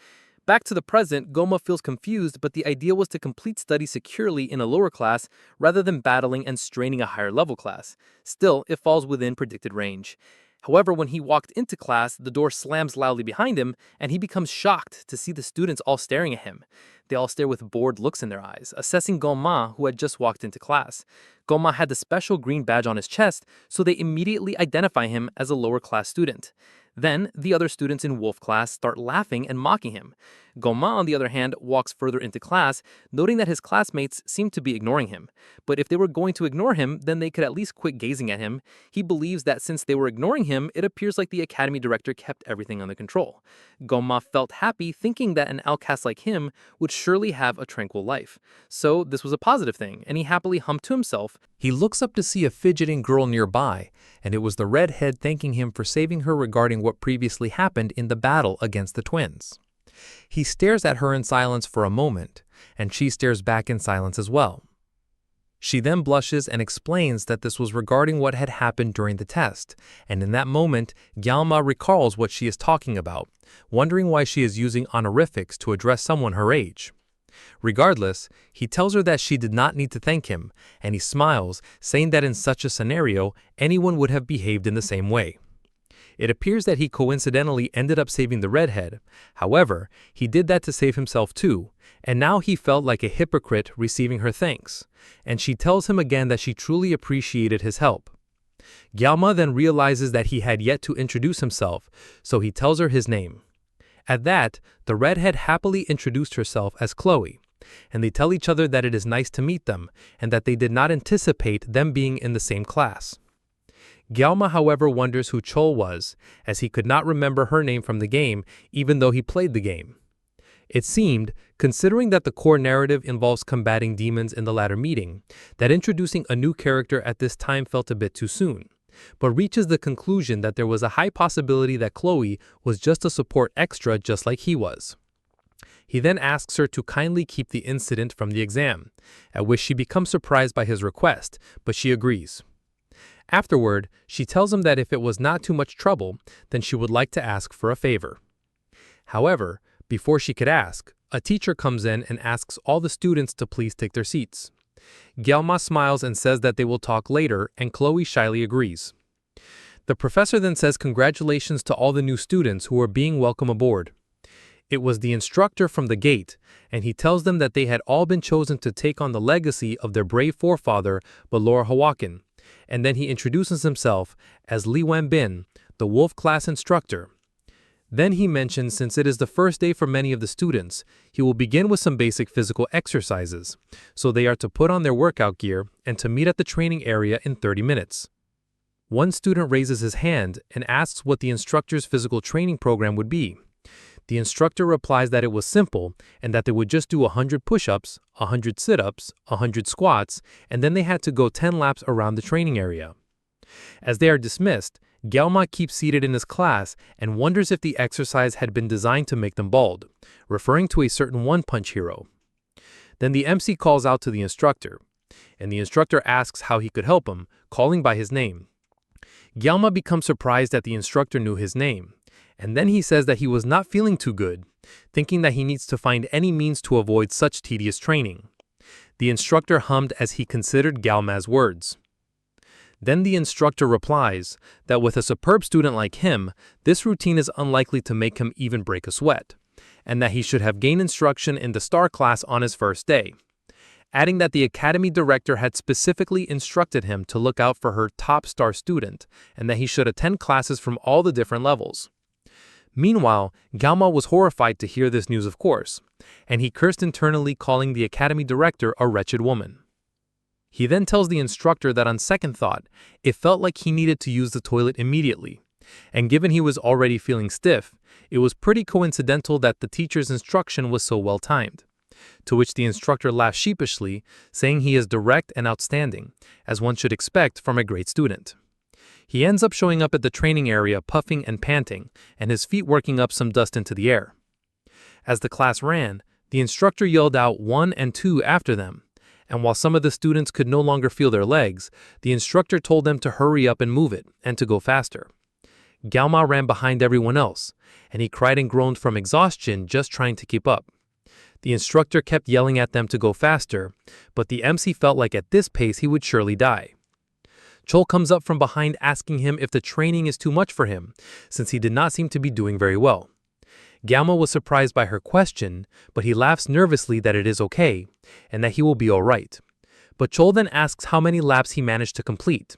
Back to the present, Goma feels confused, but the idea was to complete studies securely in a lower class rather than battling and straining a higher level class. Still, it falls within predicted range. However, when he walked into class, the door slams loudly behind him, and he becomes shocked to see the students all staring at him. They all stare with bored looks in their eyes, assessing Goma, who had just walked into class. Goma had the special green badge on his chest, so they immediately identify him as a lower class student. Then, the other students in Wolf class start laughing and mocking him. Goma, on the other hand, walks further into class, noting that his classmates seem to be ignoring him. But if they were going to ignore him, then they could at least quit gazing at him. He believes that since they were ignoring him, it appears like the academy director kept everything under control. Goma felt happy, thinking that an outcast like him would surely have a tranquil life. So this was a positive thing, and he happily hummed to himself. He looks up to see a fidgeting girl nearby, and it was the redhead thanking him for saving her regarding what previously happened in the battle against the twins. He stares at her in silence for a moment, and she stares back in silence as well. She then blushes and explains that this was regarding what had happened during the test, and in that moment, Gyalma recalls what she is talking about, wondering why she is using honorifics to address someone her age. Regardless, he tells her that she did not need to thank him, and he smiles, saying that in such a scenario, anyone would have behaved in the same way. It appears that he coincidentally ended up saving the redhead. However, he did that to save himself too, and now he felt like a hypocrite receiving her thanks, and she tells him again that she truly appreciated his help. Gyalma then realizes that he had yet to introduce himself, so he tells her his name. At that, the redhead happily introduced herself as Chloe, and they tell each other that it is nice to meet them and that they did not anticipate them being in the same class. Gyalma, however, wonders who Chol was, as he could not remember her name from the game, even though he played the game. It seemed, considering that the core narrative involves combating demons in the latter meeting, that introducing a new character at this time felt a bit too soon, but reaches the conclusion that there was a high possibility that Chloe was just a support extra just like he was. He then asks her to kindly keep the incident from the exam, at which she becomes surprised by his request, but she agrees. Afterward, she tells him that if it was not too much trouble, then she would like to ask for a favor. However, before she could ask, a teacher comes in and asks all the students to please take their seats. Gyalma smiles and says that they will talk later, and Chloe shyly agrees. The professor then says congratulations to all the new students who are being welcome aboard. It was the instructor from the gate, and he tells them that they had all been chosen to take on the legacy of their brave forefather, Balor Hawakin, and then he introduces himself as Li Wenbin, the Wolf class instructor. Then he mentions since it is the first day for many of the students, he will begin with some basic physical exercises, so they are to put on their workout gear and to meet at the training area in 30 minutes. One student raises his hand and asks what the instructor's physical training program would be. The instructor replies that it was simple and that they would just do 100 push-ups, 100 sit-ups, 100 squats, and then they had to go 10 laps around the training area. As they are dismissed, Gyalma keeps seated in his class and wonders if the exercise had been designed to make them bald, referring to a certain one-punch hero. Then the MC calls out to the instructor, and the instructor asks how he could help him, calling by his name. Gyalma becomes surprised that the instructor knew his name, and then he says that he was not feeling too good, thinking that he needs to find any means to avoid such tedious training. The instructor hummed as he considered Gyalma's words. Then the instructor replies that with a superb student like him, this routine is unlikely to make him even break a sweat, and that he should have gained instruction in the star class on his first day, adding that the academy director had specifically instructed him to look out for her top star student and that he should attend classes from all the different levels. Meanwhile, Gyalma was horrified to hear this news, of course, and he cursed internally, calling the academy director a wretched woman. He then tells the instructor that on second thought, it felt like he needed to use the toilet immediately, and given he was already feeling stiff, it was pretty coincidental that the teacher's instruction was so well timed. To which the instructor laughs sheepishly, saying he is direct and outstanding, as one should expect from a great student. He ends up showing up at the training area puffing and panting, and his feet working up some dust into the air. As the class ran, the instructor yelled out 1 and 2 after them, and while some of the students could no longer feel their legs, the instructor told them to hurry up and move it, and to go faster. Gyalma ran behind everyone else, and he cried and groaned from exhaustion just trying to keep up. The instructor kept yelling at them to go faster, but the MC felt like at this pace he would surely die. Chol comes up from behind asking him if the training is too much for him, since he did not seem to be doing very well. Gyalma was surprised by her question, but he laughs nervously that it is okay, and that he will be alright. But Chol then asks how many laps he managed to complete.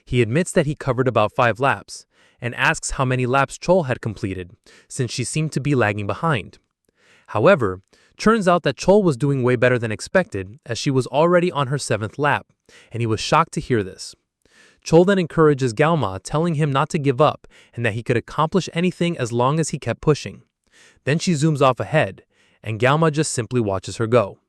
He admits that he covered about 5 laps, and asks how many laps Chol had completed, since she seemed to be lagging behind. However, turns out that Chol was doing way better than expected, as she was already on her 7th lap, and he was shocked to hear this. Chol then encourages Gyalma, telling him not to give up and that he could accomplish anything as long as he kept pushing. Then she zooms off ahead, and Gyalma just simply watches her go.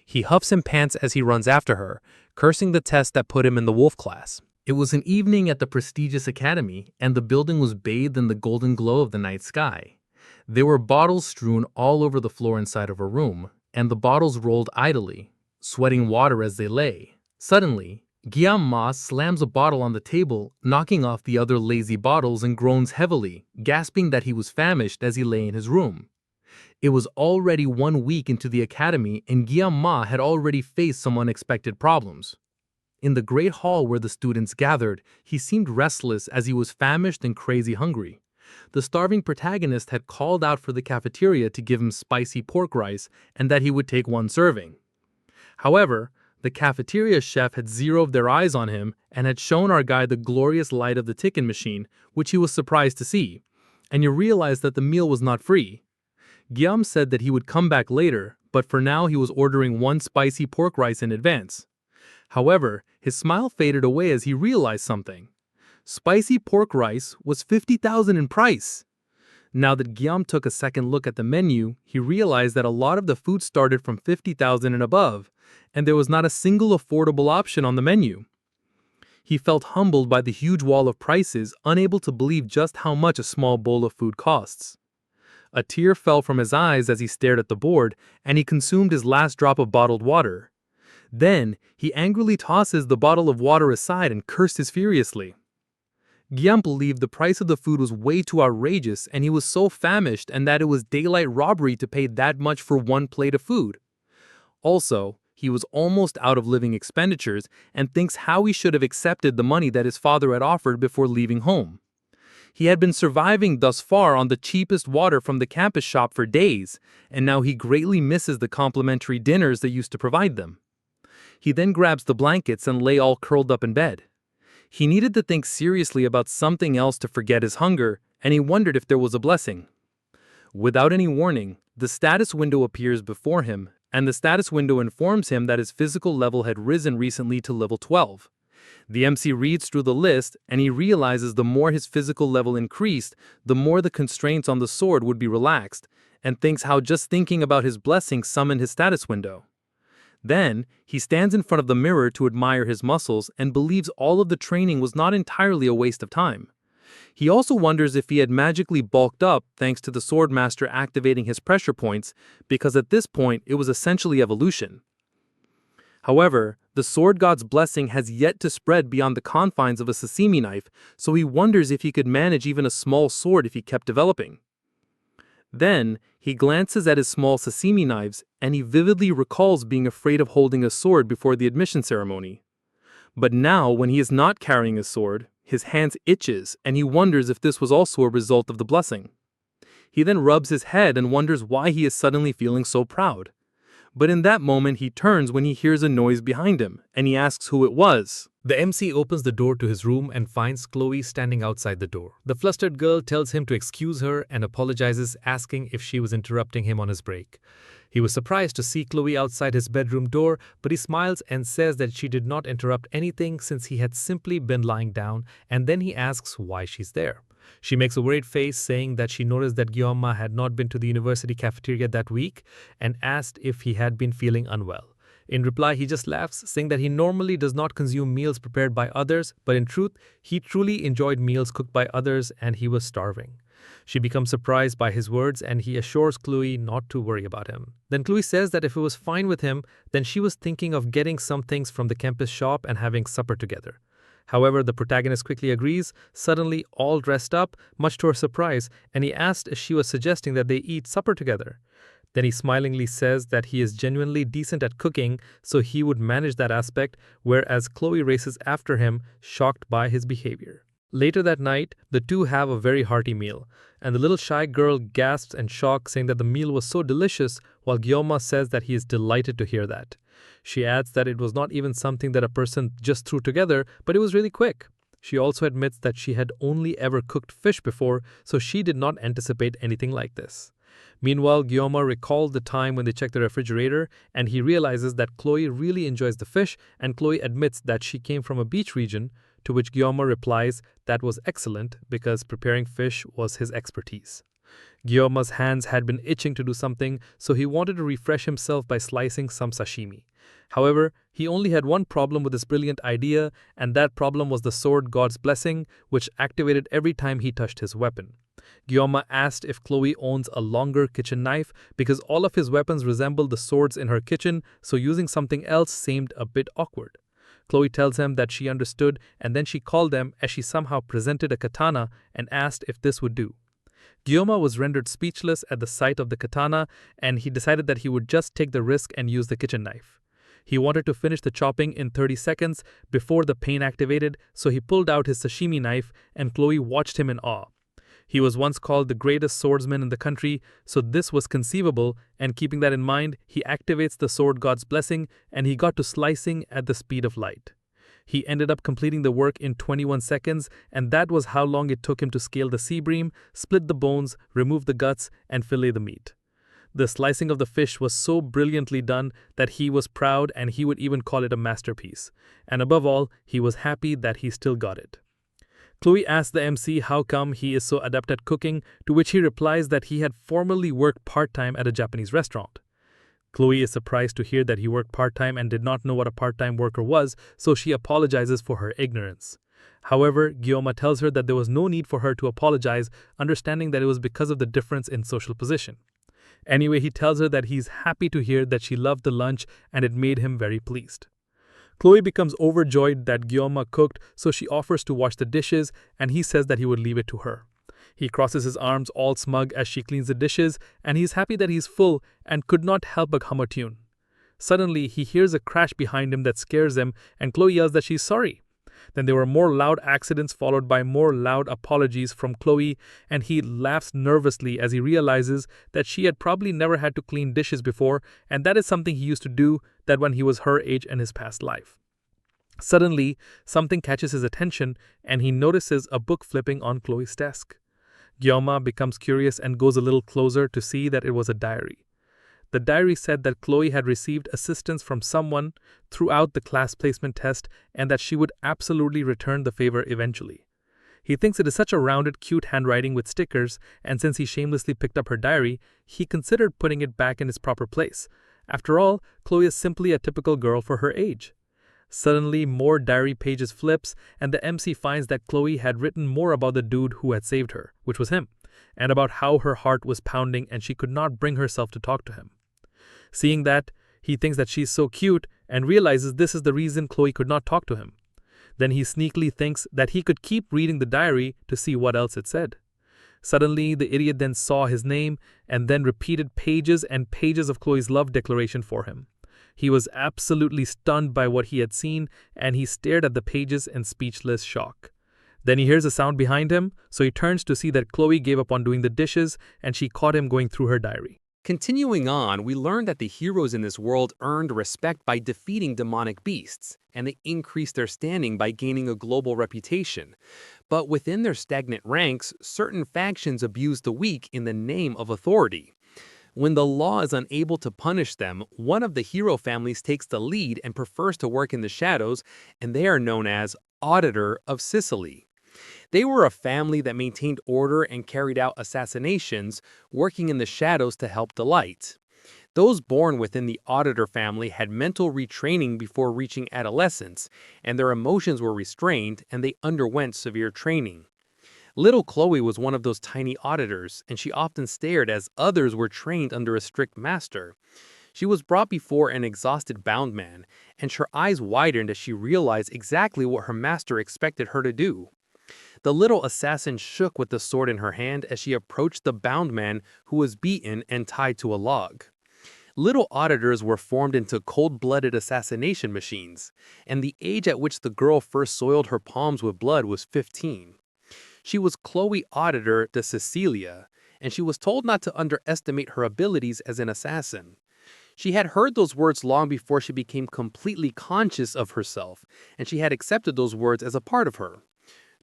He huffs and pants as he runs after her, cursing the test that put him in the wolf class. It was an evening at the prestigious academy, and the building was bathed in the golden glow of the night sky. There were bottles strewn all over the floor inside of a room, and the bottles rolled idly, sweating water as they lay. Suddenly, Gyalma slams a bottle on the table, knocking off the other lazy bottles, and groans heavily, gasping that he was famished as he lay in his room. It was already 1 week into the academy, and Gyalma had already faced some unexpected problems. In the great hall where the students gathered, he seemed restless as he was famished and crazy hungry. The starving protagonist had called out for the cafeteria to give him spicy pork rice and that he would take 1 serving. However, the cafeteria chef had zeroed their eyes on him and had shown our guy the glorious light of the ticket machine, which he was surprised to see, and you realize that the meal was not free. Gyam said that he would come back later, but for now he was ordering 1 spicy pork rice in advance. However, his smile faded away as he realized something. Spicy pork rice was 50,000 in price. Now that Gyam took a second look at the menu, he realized that a lot of the food started from 50,000 and above, and there was not a single affordable option on the menu. He felt humbled by the huge wall of prices, unable to believe just how much a small bowl of food costs. A tear fell from his eyes as he stared at the board, and he consumed his last drop of bottled water. Then, he angrily tosses the bottle of water aside and curses furiously. Gyam believed the price of the food was way too outrageous, and he was so famished and that it was daylight robbery to pay that much for 1 plate of food. Also, he was almost out of living expenditures and thinks how he should have accepted the money that his father had offered before leaving home. He had been surviving thus far on the cheapest water from the campus shop for days, and now he greatly misses the complimentary dinners they used to provide them. He then grabs the blankets and lay all curled up in bed. He needed to think seriously about something else to forget his hunger, and he wondered if there was a blessing. Without any warning, the status window appears before him, and the status window informs him that his physical level had risen recently to level 12. The MC reads through the list, and he realizes the more his physical level increased, the more the constraints on the sword would be relaxed, and thinks how just thinking about his blessing summoned his status window. Then, he stands in front of the mirror to admire his muscles and believes all of the training was not entirely a waste of time. He also wonders if he had magically bulked up thanks to the Swordmaster activating his pressure points, because at this point it was essentially evolution. However, the Sword God's blessing has yet to spread beyond the confines of a sashimi knife, so he wonders if he could manage even a small sword if he kept developing. Then, he glances at his small sashimi knives, and he vividly recalls being afraid of holding a sword before the admission ceremony. But now, when he is not carrying a sword, his hands itches, and he wonders if this was also a result of the blessing. He then rubs his head and wonders why he is suddenly feeling so proud. But in that moment he turns when he hears a noise behind him, and he asks who it was. The MC opens the door to his room and finds Chloe standing outside the door. The flustered girl tells him to excuse her and apologizes, asking if she was interrupting him on his break. He was surprised to see Chloe outside his bedroom door, but he smiles and says that she did not interrupt anything since he had simply been lying down, and then he asks why she's there. She makes a worried face, saying that she noticed that Gyoma had not been to the university cafeteria that week and asked if he had been feeling unwell. In reply, he just laughs, saying that he normally does not consume meals prepared by others, but in truth, he truly enjoyed meals cooked by others and he was starving. She becomes surprised by his words and he assures Chloe not to worry about him. Then Chloe says that if it was fine with him, then she was thinking of getting some things from the campus shop and having supper together. However, the protagonist quickly agrees, suddenly all dressed up, much to her surprise, and he asked if she was suggesting that they eat supper together. Then he smilingly says that he is genuinely decent at cooking, so he would manage that aspect, whereas Chloe races after him, shocked by his behavior. Later that night, the two have a very hearty meal, and the little shy girl gasps in shock, saying that the meal was so delicious, while Guillaume says that he is delighted to hear that. She adds that it was not even something that a person just threw together, but it was really quick. She also admits that she had only ever cooked fish before, so she did not anticipate anything like this. Meanwhile, Guillaume recalls the time when they checked the refrigerator, and he realizes that Chloe really enjoys the fish, and Chloe admits that she came from a beach region, to which Guillaume replies that was excellent because preparing fish was his expertise. Guillaume's hands had been itching to do something, so he wanted to refresh himself by slicing some sashimi. However, he only had one problem with this brilliant idea, and that problem was the sword god's blessing, which activated every time he touched his weapon. Guillaume asked if Chloe owns a longer kitchen knife because all of his weapons resembled the swords in her kitchen, so using something else seemed a bit awkward. Chloe tells him that she understood, and then she called them as she somehow presented a katana and asked if this would do. Guillaume was rendered speechless at the sight of the katana, and he decided that he would just take the risk and use the kitchen knife. He wanted to finish the chopping in 30 seconds before the pain activated, so he pulled out his sashimi knife, and Chloe watched him in awe. He was once called the greatest swordsman in the country, so this was conceivable, and keeping that in mind, he activates the sword god's blessing, and he got to slicing at the speed of light. He ended up completing the work in 21 seconds, and that was how long it took him to scale the sea bream, split the bones, remove the guts, and fillet the meat. The slicing of the fish was so brilliantly done that he was proud, and he would even call it a masterpiece. And above all, he was happy that he still got it. Chloe asks the MC how come he is so adept at cooking, to which he replies that he had formerly worked part-time at a Japanese restaurant. Chloe is surprised to hear that he worked part-time and did not know what a part-time worker was, so she apologizes for her ignorance. However, Guillaume tells her that there was no need for her to apologize, understanding that it was because of the difference in social position. Anyway, he tells her that he's happy to hear that she loved the lunch and it made him very pleased. Chloe becomes overjoyed that Guillaume cooked, so she offers to wash the dishes, and he says that he would leave it to her. He crosses his arms all smug as she cleans the dishes, and he's happy that he's full and could not help but hum a tune. Suddenly, he hears a crash behind him that scares him, and Chloe yells that she's sorry. Then there were more loud accidents followed by more loud apologies from Chloe, and he laughs nervously as he realizes that she had probably never had to clean dishes before, and that is something he used to do that when he was her age in his past life. Suddenly, something catches his attention, and he notices a book flipping on Chloe's desk. Guillaume becomes curious and goes a little closer to see that it was a diary. The diary said that Chloe had received assistance from someone throughout the class placement test and that she would absolutely return the favor eventually. He thinks it is such a rounded, cute handwriting with stickers, and since he shamelessly picked up her diary, he considered putting it back in its proper place. After all, Chloe is simply a typical girl for her age. Suddenly, more diary pages flips, and the MC finds that Chloe had written more about the dude who had saved her, which was him, and about how her heart was pounding and she could not bring herself to talk to him. Seeing that, he thinks that she's so cute and realizes this is the reason Chloe could not talk to him. Then he sneakily thinks that he could keep reading the diary to see what else it said. Suddenly, the idiot then saw his name and then repeated pages and pages of Chloe's love declaration for him. He was absolutely stunned by what he had seen, and he stared at the pages in speechless shock. Then he hears a sound behind him, so he turns to see that Chloe gave up on doing the dishes, and she caught him going through her diary. Continuing on, we learn that the heroes in this world earned respect by defeating demonic beasts, and they increased their standing by gaining a global reputation. But within their stagnant ranks, certain factions abuse the weak in the name of authority. When the law is unable to punish them, one of the hero families takes the lead and prefers to work in the shadows, and they are known as Auditor of Sicily. They were a family that maintained order and carried out assassinations, working in the shadows to help the light. Those born within the Auditor family had mental retraining before reaching adolescence, and their emotions were restrained, and they underwent severe training. Little Chloe was one of those tiny auditors, and she often stared as others were trained under a strict master. She was brought before an exhausted bound man, and her eyes widened as she realized exactly what her master expected her to do. The little assassin shook with the sword in her hand as she approached the bound man who was beaten and tied to a log. Little auditors were formed into cold-blooded assassination machines, and the age at which the girl first soiled her palms with blood was 15. She was Chloe Auditor de Cecilia, and she was told not to underestimate her abilities as an assassin. She had heard those words long before she became completely conscious of herself, and she had accepted those words as a part of her.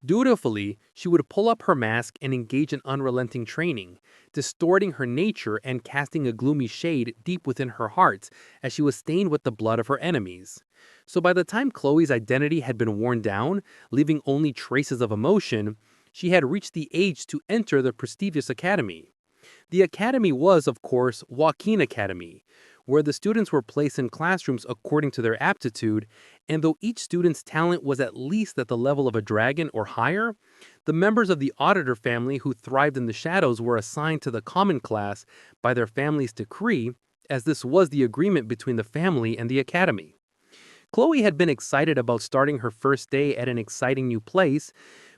Dutifully, she would pull up her mask and engage in unrelenting training, distorting her nature and casting a gloomy shade deep within her heart as she was stained with the blood of her enemies. So by the time Chloe's identity had been worn down, leaving only traces of emotion, she had reached the age to enter the prestigious academy. The academy was, of course, Joaquin Academy, where the students were placed in classrooms according to their aptitude, and though each student's talent was at least at the level of a dragon or higher, the members of the auditor family who thrived in the shadows were assigned to the common class by their family's decree, as this was the agreement between the family and the academy. Chloe had been excited about starting her first day at an exciting new place,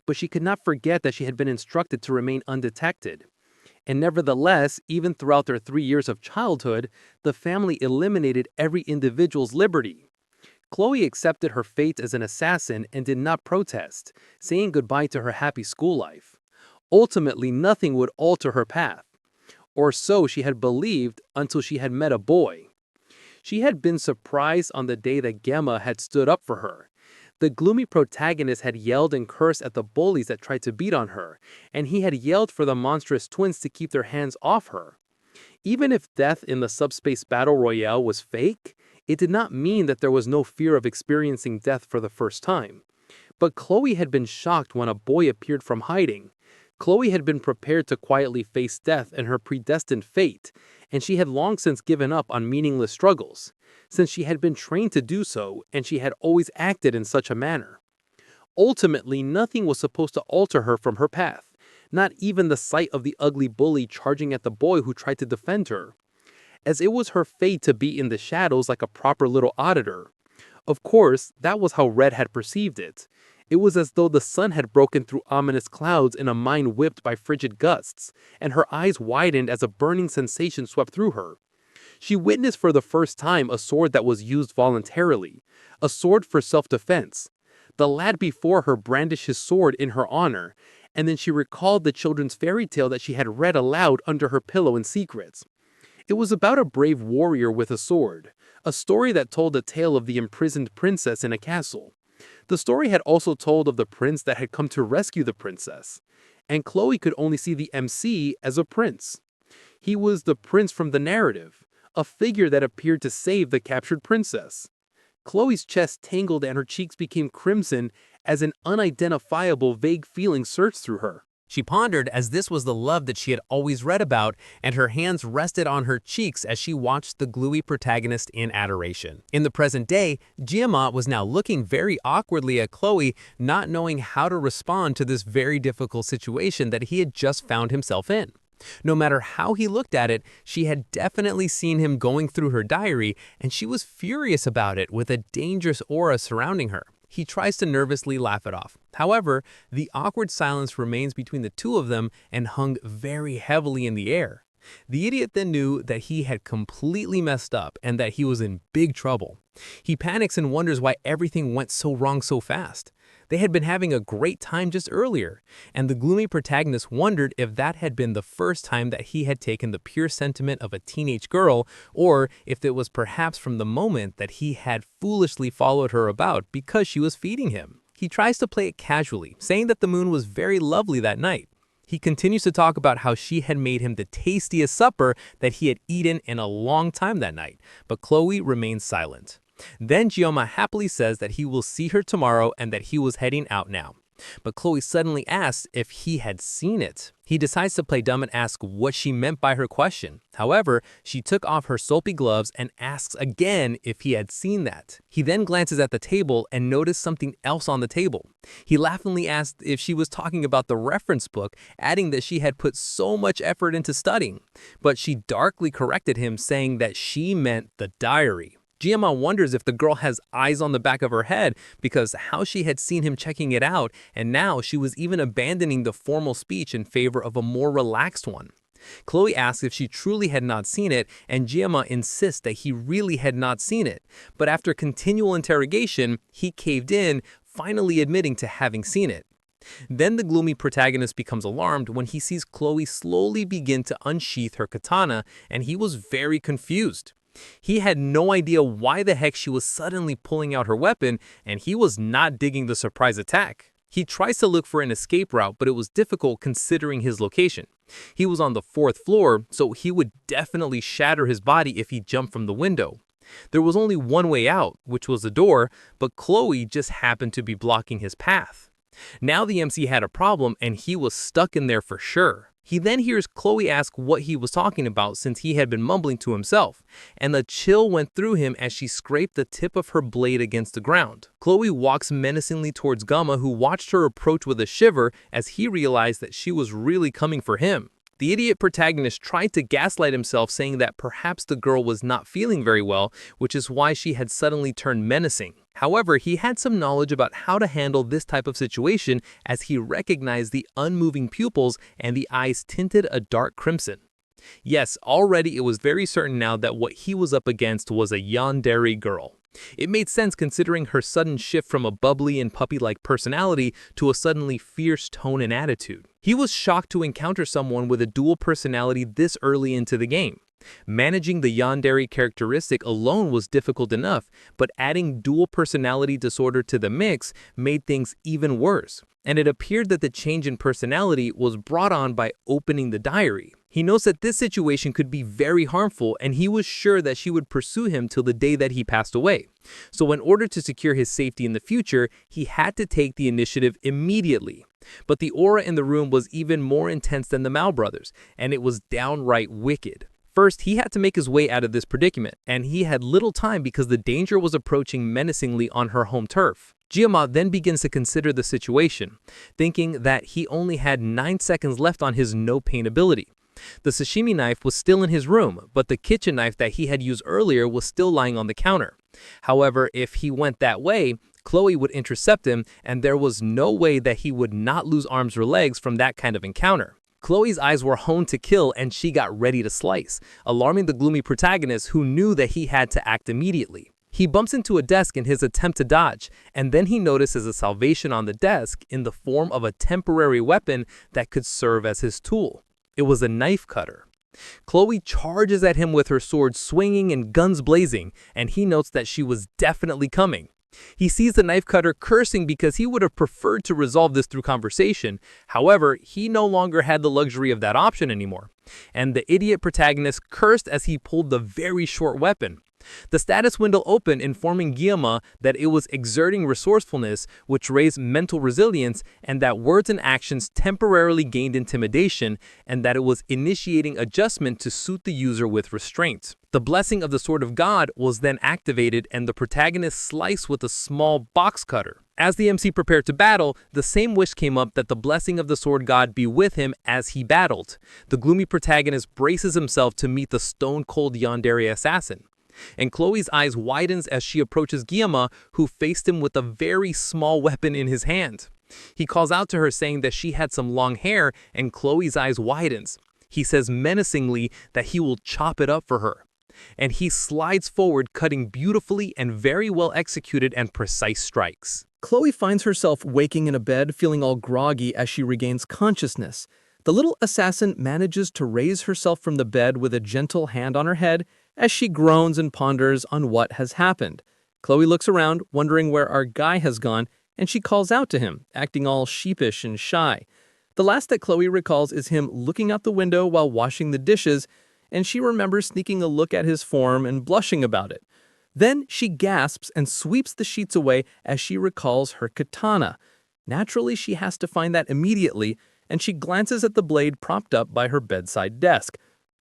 but she could not forget that she had been instructed to remain undetected. And nevertheless, even throughout their 3 years of childhood, the family eliminated every individual's liberty. Chloe accepted her fate as an assassin and did not protest, saying goodbye to her happy school life. Ultimately, nothing would alter her path. Or so she had believed until she had met a boy. She had been surprised on the day that Gemma had stood up for her. The gloomy protagonist had yelled and cursed at the bullies that tried to beat on her, and he had yelled for the monstrous twins to keep their hands off her. Even if death in the subspace battle royale was fake, it did not mean that there was no fear of experiencing death for the first time. But Chloe had been shocked when a boy appeared from hiding. Chloe had been prepared to quietly face death and her predestined fate, and she had long since given up on meaningless struggles, since she had been trained to do so and she had always acted in such a manner. Ultimately, nothing was supposed to alter her from her path, not even the sight of the ugly bully charging at the boy who tried to defend her, as it was her fate to be in the shadows like a proper little auditor. Of course, that was how Red had perceived it. It was as though the sun had broken through ominous clouds in a mind whipped by frigid gusts, and her eyes widened as a burning sensation swept through her. She witnessed for the first time a sword that was used voluntarily, a sword for self-defense. The lad before her brandished his sword in her honor, and then she recalled the children's fairy tale that she had read aloud under her pillow in secret. It was about a brave warrior with a sword, a story that told the tale of the imprisoned princess in a castle. The story had also told of the prince that had come to rescue the princess, and Chloe could only see the MC as a prince. He was the prince from the narrative, a figure that appeared to save the captured princess. Chloe's chest tangled and her cheeks became crimson as an unidentifiable vague feeling surged through her. She pondered as this was the love that she had always read about, and her hands rested on her cheeks as she watched the gluey protagonist in adoration. In the present day, Giamma was now looking very awkwardly at Chloe, not knowing how to respond to this very difficult situation that he had just found himself in. No matter how he looked at it, she had definitely seen him going through her diary, and she was furious about it with a dangerous aura surrounding her. He tries to nervously laugh it off. However, the awkward silence remains between the two of them and hung very heavily in the air. The idiot then knew that he had completely messed up and that he was in big trouble. He panics and wonders why everything went so wrong so fast. They had been having a great time just earlier, and the gloomy protagonist wondered if that had been the first time that he had taken the pure sentiment of a teenage girl, or if it was perhaps from the moment that he had foolishly followed her about because she was feeding him. He tries to play it casually, saying that the moon was very lovely that night. He continues to talk about how she had made him the tastiest supper that he had eaten in a long time that night, but Chloe remains silent. Then Giamma happily says that he will see her tomorrow and that he was heading out now. But Chloe suddenly asks if he had seen it. He decides to play dumb and ask what she meant by her question. However, she took off her soapy gloves and asks again if he had seen that. He then glances at the table and noticed something else on the table. He laughingly asked if she was talking about the reference book, adding that she had put so much effort into studying. But she darkly corrected him, saying that she meant the diary. Giamma wonders if the girl has eyes on the back of her head because how she had seen him checking it out, and now she was even abandoning the formal speech in favor of a more relaxed one. Chloe asks if she truly had not seen it, and Giamma insists that he really had not seen it. But after continual interrogation, he caved in, finally admitting to having seen it. Then the gloomy protagonist becomes alarmed when he sees Chloe slowly begin to unsheath her katana, and he was very confused. He had no idea why the heck she was suddenly pulling out her weapon, and he was not digging the surprise attack. He tries to look for an escape route, but it was difficult considering his location. He was on the 4th floor, so he would definitely shatter his body if he jumped from the window. There was only one way out, which was the door, but Chloe just happened to be blocking his path. Now the MC had a problem, and he was stuck in there for sure. He then hears Chloe ask what he was talking about since he had been mumbling to himself, and a chill went through him as she scraped the tip of her blade against the ground. Chloe walks menacingly towards Gamma, who watched her approach with a shiver as he realized that she was really coming for him. The idiot protagonist tried to gaslight himself, saying that perhaps the girl was not feeling very well, which is why she had suddenly turned menacing. However, he had some knowledge about how to handle this type of situation as he recognized the unmoving pupils and the eyes tinted a dark crimson. Yes, already it was very certain now that what he was up against was a yandere girl. It made sense considering her sudden shift from a bubbly and puppy-like personality to a suddenly fierce tone and attitude. He was shocked to encounter someone with a dual personality this early into the game. Managing the yandere characteristic alone was difficult enough, but adding dual personality disorder to the mix made things even worse. And it appeared that the change in personality was brought on by opening the diary. He knows that this situation could be very harmful, and he was sure that she would pursue him till the day that he passed away. So in order to secure his safety in the future, he had to take the initiative immediately. But the aura in the room was even more intense than the Mao brothers, and it was downright wicked. First, he had to make his way out of this predicament, and he had little time because the danger was approaching menacingly on her home turf. Giamma then begins to consider the situation, thinking that he only had 9 seconds left on his no-pain ability. The sashimi knife was still in his room, but the kitchen knife that he had used earlier was still lying on the counter. However, if he went that way, Chloe would intercept him, and there was no way that he would not lose arms or legs from that kind of encounter. Chloe's eyes were honed to kill, and she got ready to slice, alarming the gloomy protagonist, who knew that he had to act immediately. He bumps into a desk in his attempt to dodge, and then he notices a salvation on the desk in the form of a temporary weapon that could serve as his tool. It was a knife cutter. Chloe charges at him with her sword swinging and guns blazing, and he notes that she was definitely coming. He sees the knife cutter cursing because he would have preferred to resolve this through conversation. However, he no longer had the luxury of that option anymore. And the idiot protagonist cursed as he pulled the very short weapon. The status window opened, informing Giamma that it was exerting resourcefulness, which raised mental resilience, and that words and actions temporarily gained intimidation, and that it was initiating adjustment to suit the user with restraint. The blessing of the Sword of God was then activated, and the protagonist sliced with a small box cutter. As the MC prepared to battle, the same wish came up that the blessing of the Sword God be with him as he battled. The gloomy protagonist braces himself to meet the stone-cold yandere assassin. And Chloe's eyes widens as she approaches Giamma, who faced him with a very small weapon in his hand. He calls out to her, saying that she had some long hair, and Chloe's eyes widens. He says menacingly that he will chop it up for her. And he slides forward, cutting beautifully and very well executed and precise strikes. Chloe finds herself waking in a bed, feeling all groggy as she regains consciousness. The little assassin manages to raise herself from the bed with a gentle hand on her head as she groans and ponders on what has happened. Chloe looks around, wondering where our guy has gone, and she calls out to him, acting all sheepish and shy. The last that Chloe recalls is him looking out the window while washing the dishes, and she remembers sneaking a look at his form and blushing about it. Then she gasps and sweeps the sheets away as she recalls her katana. Naturally, she has to find that immediately, and she glances at the blade propped up by her bedside desk.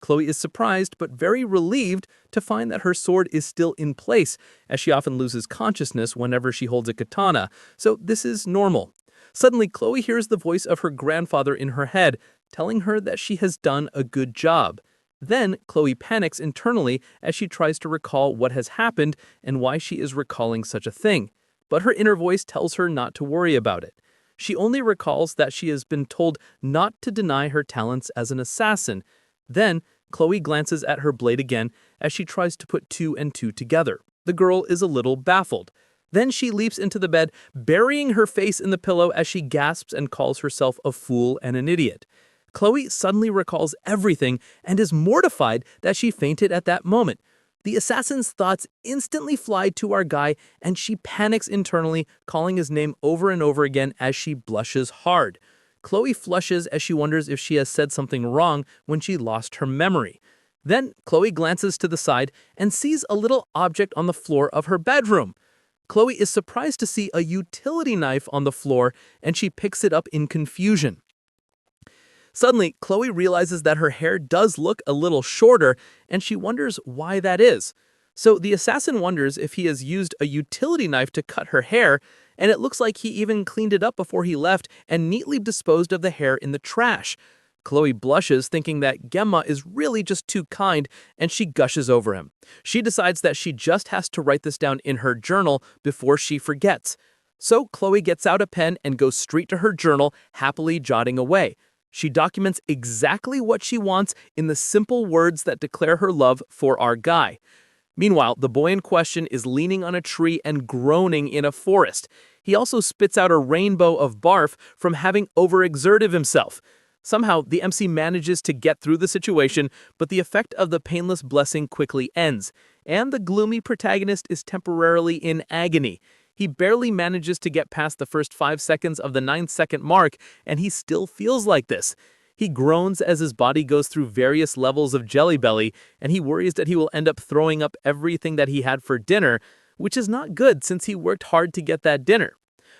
Chloe is surprised but very relieved to find that her sword is still in place, as she often loses consciousness whenever she holds a katana, so this is normal. Suddenly, Chloe hears the voice of her grandfather in her head, telling her that she has done a good job. Then, Chloe panics internally as she tries to recall what has happened and why she is recalling such a thing. But her inner voice tells her not to worry about it. She only recalls that she has been told not to deny her talents as an assassin. Then, Chloe glances at her blade again as she tries to put two and two together. The girl is a little baffled. Then she leaps into the bed, burying her face in the pillow as she gasps and calls herself a fool and an idiot. Chloe suddenly recalls everything and is mortified that she fainted at that moment. The assassin's thoughts instantly fly to our guy, and she panics internally, calling his name over and over again as she blushes hard. Chloe flushes as she wonders if she has said something wrong when she lost her memory. Then Chloe glances to the side and sees a little object on the floor of her bedroom. Chloe is surprised to see a utility knife on the floor, and she picks it up in confusion. Suddenly, Chloe realizes that her hair does look a little shorter, and she wonders why that is. So the assassin wonders if he has used a utility knife to cut her hair, and it looks like he even cleaned it up before he left and neatly disposed of the hair in the trash. Chloe blushes, thinking that Gemma is really just too kind, and she gushes over him. She decides that she just has to write this down in her journal before she forgets. So Chloe gets out a pen and goes straight to her journal, happily jotting away. She documents exactly what she wants in the simple words that declare her love for our guy. Meanwhile, the boy in question is leaning on a tree and groaning in a forest. He also spits out a rainbow of barf from having overexerted himself. Somehow, the MC manages to get through the situation, but the effect of the painless blessing quickly ends, and the gloomy protagonist is temporarily in agony. He barely manages to get past the first 5 seconds of the 9-second mark, and he still feels like this. He groans as his body goes through various levels of jelly belly, and he worries that he will end up throwing up everything that he had for dinner, which is not good since he worked hard to get that dinner.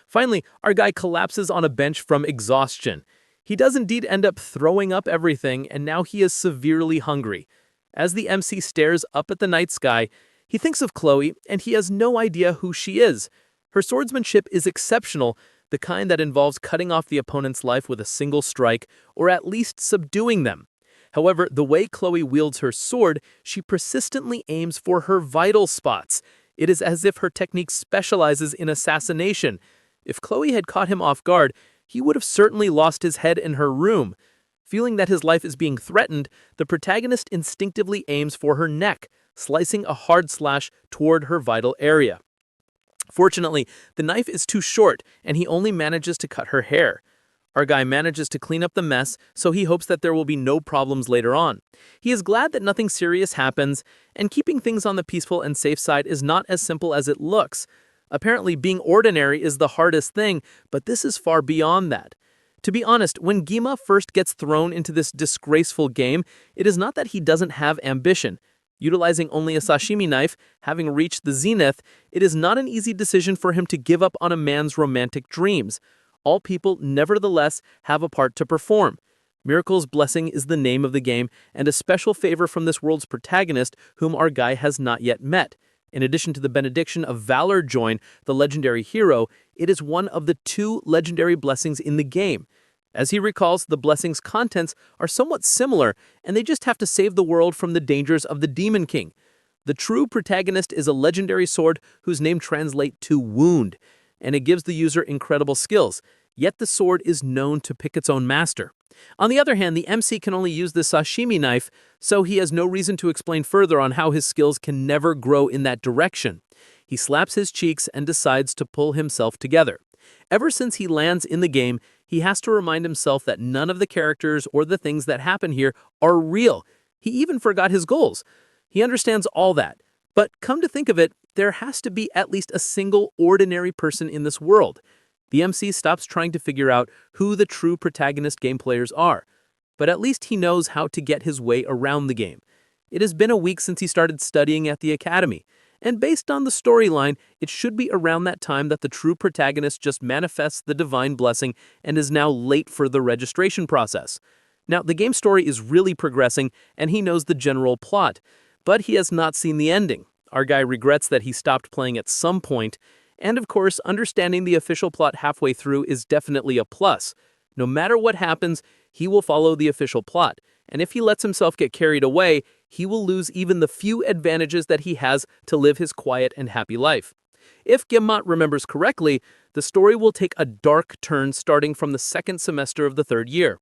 Finally, our guy collapses on a bench from exhaustion. He does indeed end up throwing up everything, and now he is severely hungry. As the MC stares up at the night sky, he thinks of Chloe, and he has no idea who she is. Her swordsmanship is exceptional, the kind that involves cutting off the opponent's life with a single strike, or at least subduing them. However, the way Chloe wields her sword, she persistently aims for her vital spots. It is as if her technique specializes in assassination. If Chloe had caught him off guard, he would have certainly lost his head in her room. Feeling that his life is being threatened, the protagonist instinctively aims for her neck, slicing a hard slash toward her vital area. Fortunately, the knife is too short, and he only manages to cut her hair. Our guy manages to clean up the mess, so he hopes that there will be no problems later on. He is glad that nothing serious happens, and keeping things on the peaceful and safe side is not as simple as it looks. Apparently, being ordinary is the hardest thing, but this is far beyond that. To be honest, when Gima first gets thrown into this disgraceful game, it is not that he doesn't have ambition. Utilizing only a sashimi knife, having reached the zenith, it is not an easy decision for him to give up on a man's romantic dreams. All people, nevertheless, have a part to perform. Miracle's blessing is the name of the game, and a special favor from this world's protagonist, whom our guy has not yet met. In addition to the benediction of Valor Join, the legendary hero, it is one of the 2 legendary blessings in the game. As he recalls, the blessing's contents are somewhat similar, and they just have to save the world from the dangers of the Demon King. The true protagonist is a legendary sword whose name translates to wound, and it gives the user incredible skills, yet the sword is known to pick its own master. On the other hand, the MC can only use the sashimi knife, so he has no reason to explain further on how his skills can never grow in that direction. He slaps his cheeks and decides to pull himself together. Ever since he lands in the game, he has to remind himself that none of the characters or the things that happen here are real. He even forgot his goals. He understands all that. But come to think of it, there has to be at least a single ordinary person in this world. The MC stops trying to figure out who the true protagonist game players are. But at least he knows how to get his way around the game. It has been a week since he started studying at the academy, And based on the storyline, it should be around that time that the true protagonist just manifests the divine blessing and is now late for the registration process. Now, the game story is really progressing, and he knows the general plot, but he has not seen the ending. Our guy regrets that he stopped playing at some point, and of course, understanding the official plot halfway through is definitely a plus. No matter what happens, he will follow the official plot, and if he lets himself get carried away, he will lose even the few advantages that he has to live his quiet and happy life. If Gemma remembers correctly, the story will take a dark turn starting from the second semester of the third year.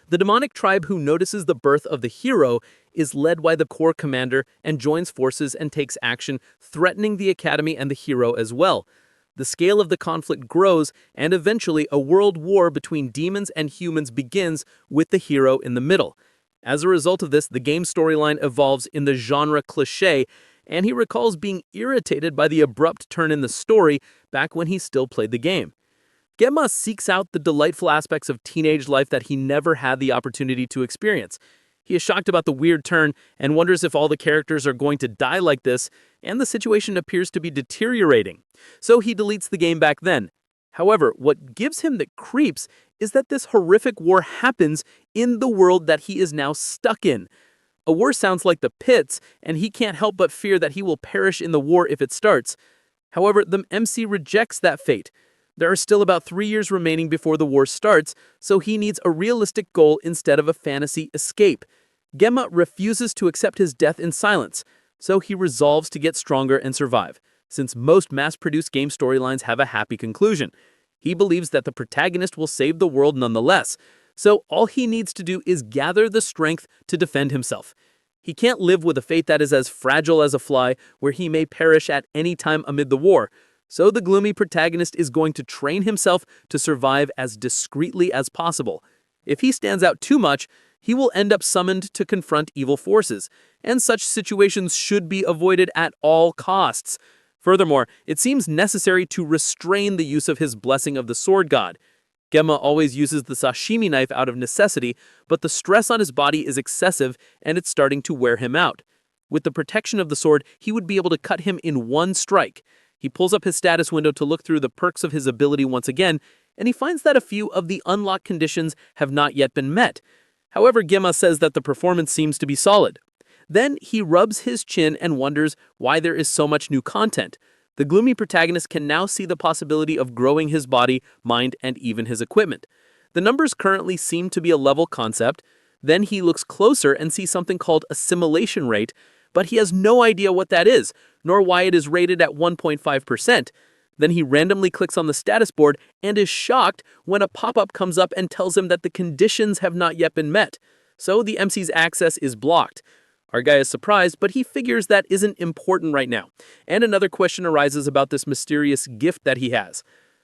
The demonic tribe who notices the birth of the hero is led by the core commander and joins forces and takes action, threatening the academy and the hero as well. The scale of the conflict grows, and eventually a world war between demons and humans begins with the hero in the middle. As a result of this, the game storyline evolves in the genre cliché, and he recalls being irritated by the abrupt turn in the story back when he still played the game. Gemma seeks out the delightful aspects of teenage life that he never had the opportunity to experience. He is shocked about the weird turn and wonders if all the characters are going to die like this, and the situation appears to be deteriorating. So he deletes the game back then. However, what gives him the creeps is that this horrific war happens in the world that he is now stuck in. A war sounds like the pits, and he can't help but fear that he will perish in the war if it starts. However, the MC rejects that fate. There are still about 3 years remaining before the war starts, so he needs a realistic goal instead of a fantasy escape. Gemma refuses to accept his death in silence, so he resolves to get stronger and survive, since most mass-produced game storylines have a happy conclusion. He believes that the protagonist will save the world nonetheless, so all he needs to do is gather the strength to defend himself. He can't live with a fate that is as fragile as a fly, where he may perish at any time amid the war. So the gloomy protagonist is going to train himself to survive as discreetly as possible. If he stands out too much, he will end up summoned to confront evil forces, and such situations should be avoided at all costs. Furthermore, it seems necessary to restrain the use of his blessing of the sword god. Gemma always uses the sashimi knife out of necessity, but the stress on his body is excessive and it's starting to wear him out. With the protection of the sword, he would be able to cut him in one strike. He pulls up his status window to look through the perks of his ability once again, and he finds that a few of the unlock conditions have not yet been met. However, Gemma says that the performance seems to be solid. Then he rubs his chin and wonders why there is so much new content. The gloomy protagonist can now see the possibility of growing his body, mind, and even his equipment. The numbers currently seem to be a level concept. Then he looks closer and sees something called assimilation rate, but he has no idea what that is, nor why it is rated at 1.5%. Then he randomly clicks on the status board and is shocked when a pop-up comes up and tells him that the conditions have not yet been met. So the MC's access is blocked. Our guy is surprised, but he figures that isn't important right now. And another question arises about this mysterious gift that he has.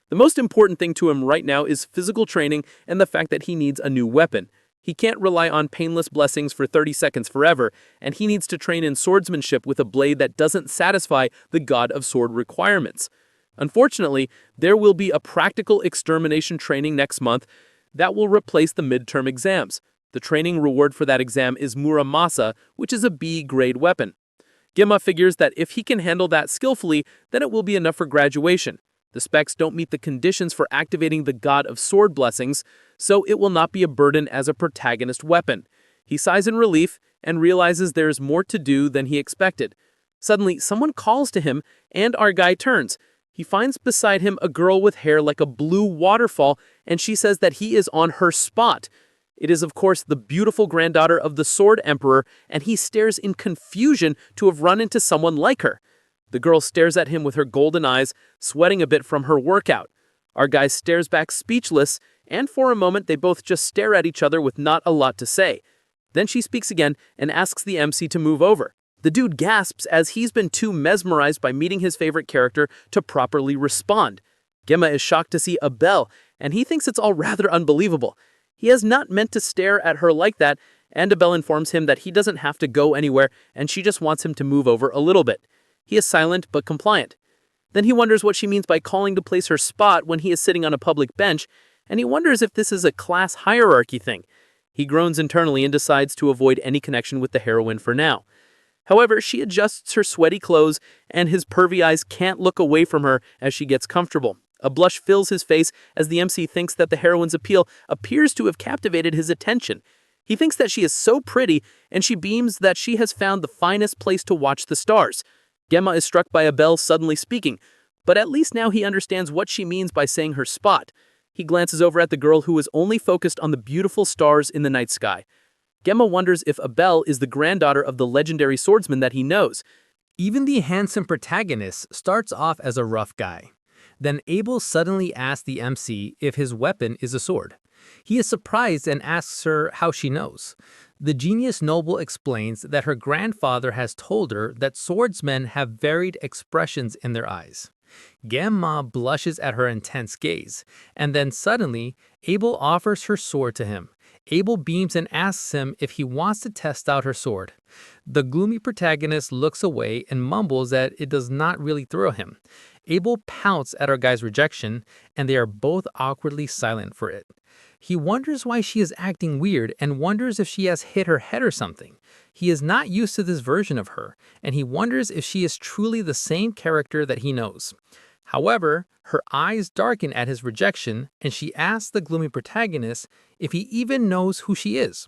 The most important thing to him right now is physical training and the fact that he needs a new weapon. He can't rely on painless blessings for 30 seconds forever, and he needs to train in swordsmanship with a blade that doesn't satisfy the God of Sword requirements. Unfortunately, there will be a practical extermination training next month that will replace the midterm exams. The training reward for that exam is Muramasa, which is a B-grade weapon. Gemma figures that if he can handle that skillfully, then it will be enough for graduation. The specs don't meet the conditions for activating the God of Sword blessings, so it will not be a burden as a protagonist weapon. He sighs in relief and realizes there is more to do than he expected. Suddenly, someone calls to him, and our guy turns. He finds beside him a girl with hair like a blue waterfall, and she says that he is on her spot. It is, of course, the beautiful granddaughter of the Sword Emperor, and he stares in confusion to have run into someone like her. The girl stares at him with her golden eyes, sweating a bit from her workout. Our guy stares back speechless, and for a moment they both just stare at each other with not a lot to say. Then she speaks again and asks the MC to move over. The dude gasps as he's been too mesmerized by meeting his favorite character to properly respond. Gemma is shocked to see a bell, and he thinks it's all rather unbelievable. He has not meant to stare at her like that, and Abel informs him that he doesn't have to go anywhere and she just wants him to move over a little bit. He is silent but compliant. Then he wonders what she means by calling to place her spot when he is sitting on a public bench, and he wonders if this is a class hierarchy thing. He groans internally and decides to avoid any connection with the heroine for now. However, she adjusts her sweaty clothes, and his pervy eyes can't look away from her as she gets comfortable. A blush fills his face as the MC thinks that the heroine's appeal appears to have captivated his attention. He thinks that she is so pretty, and she beams that she has found the finest place to watch the stars. Gemma is struck by Abel suddenly speaking, but at least now he understands what she means by saying her spot. He glances over at the girl who is only focused on the beautiful stars in the night sky. Gemma wonders if Abel is the granddaughter of the legendary swordsman that he knows. Even the handsome protagonist starts off as a rough guy. Then Abel suddenly asks the MC if his weapon is a sword. He is surprised and asks her how she knows. The genius noble explains that her grandfather has told her that swordsmen have varied expressions in their eyes. Gemma blushes at her intense gaze, and then suddenly, Abel offers her sword to him. Abel beams and asks him if he wants to test out her sword. The gloomy protagonist looks away and mumbles that it does not really thrill him. Abel pouts at our guy's rejection, and they are both awkwardly silent for it. He wonders why she is acting weird and wonders if she has hit her head or something. He is not used to this version of her, and he wonders if she is truly the same character that he knows. However, her eyes darken at his rejection, and she asks the gloomy protagonist if he even knows who she is.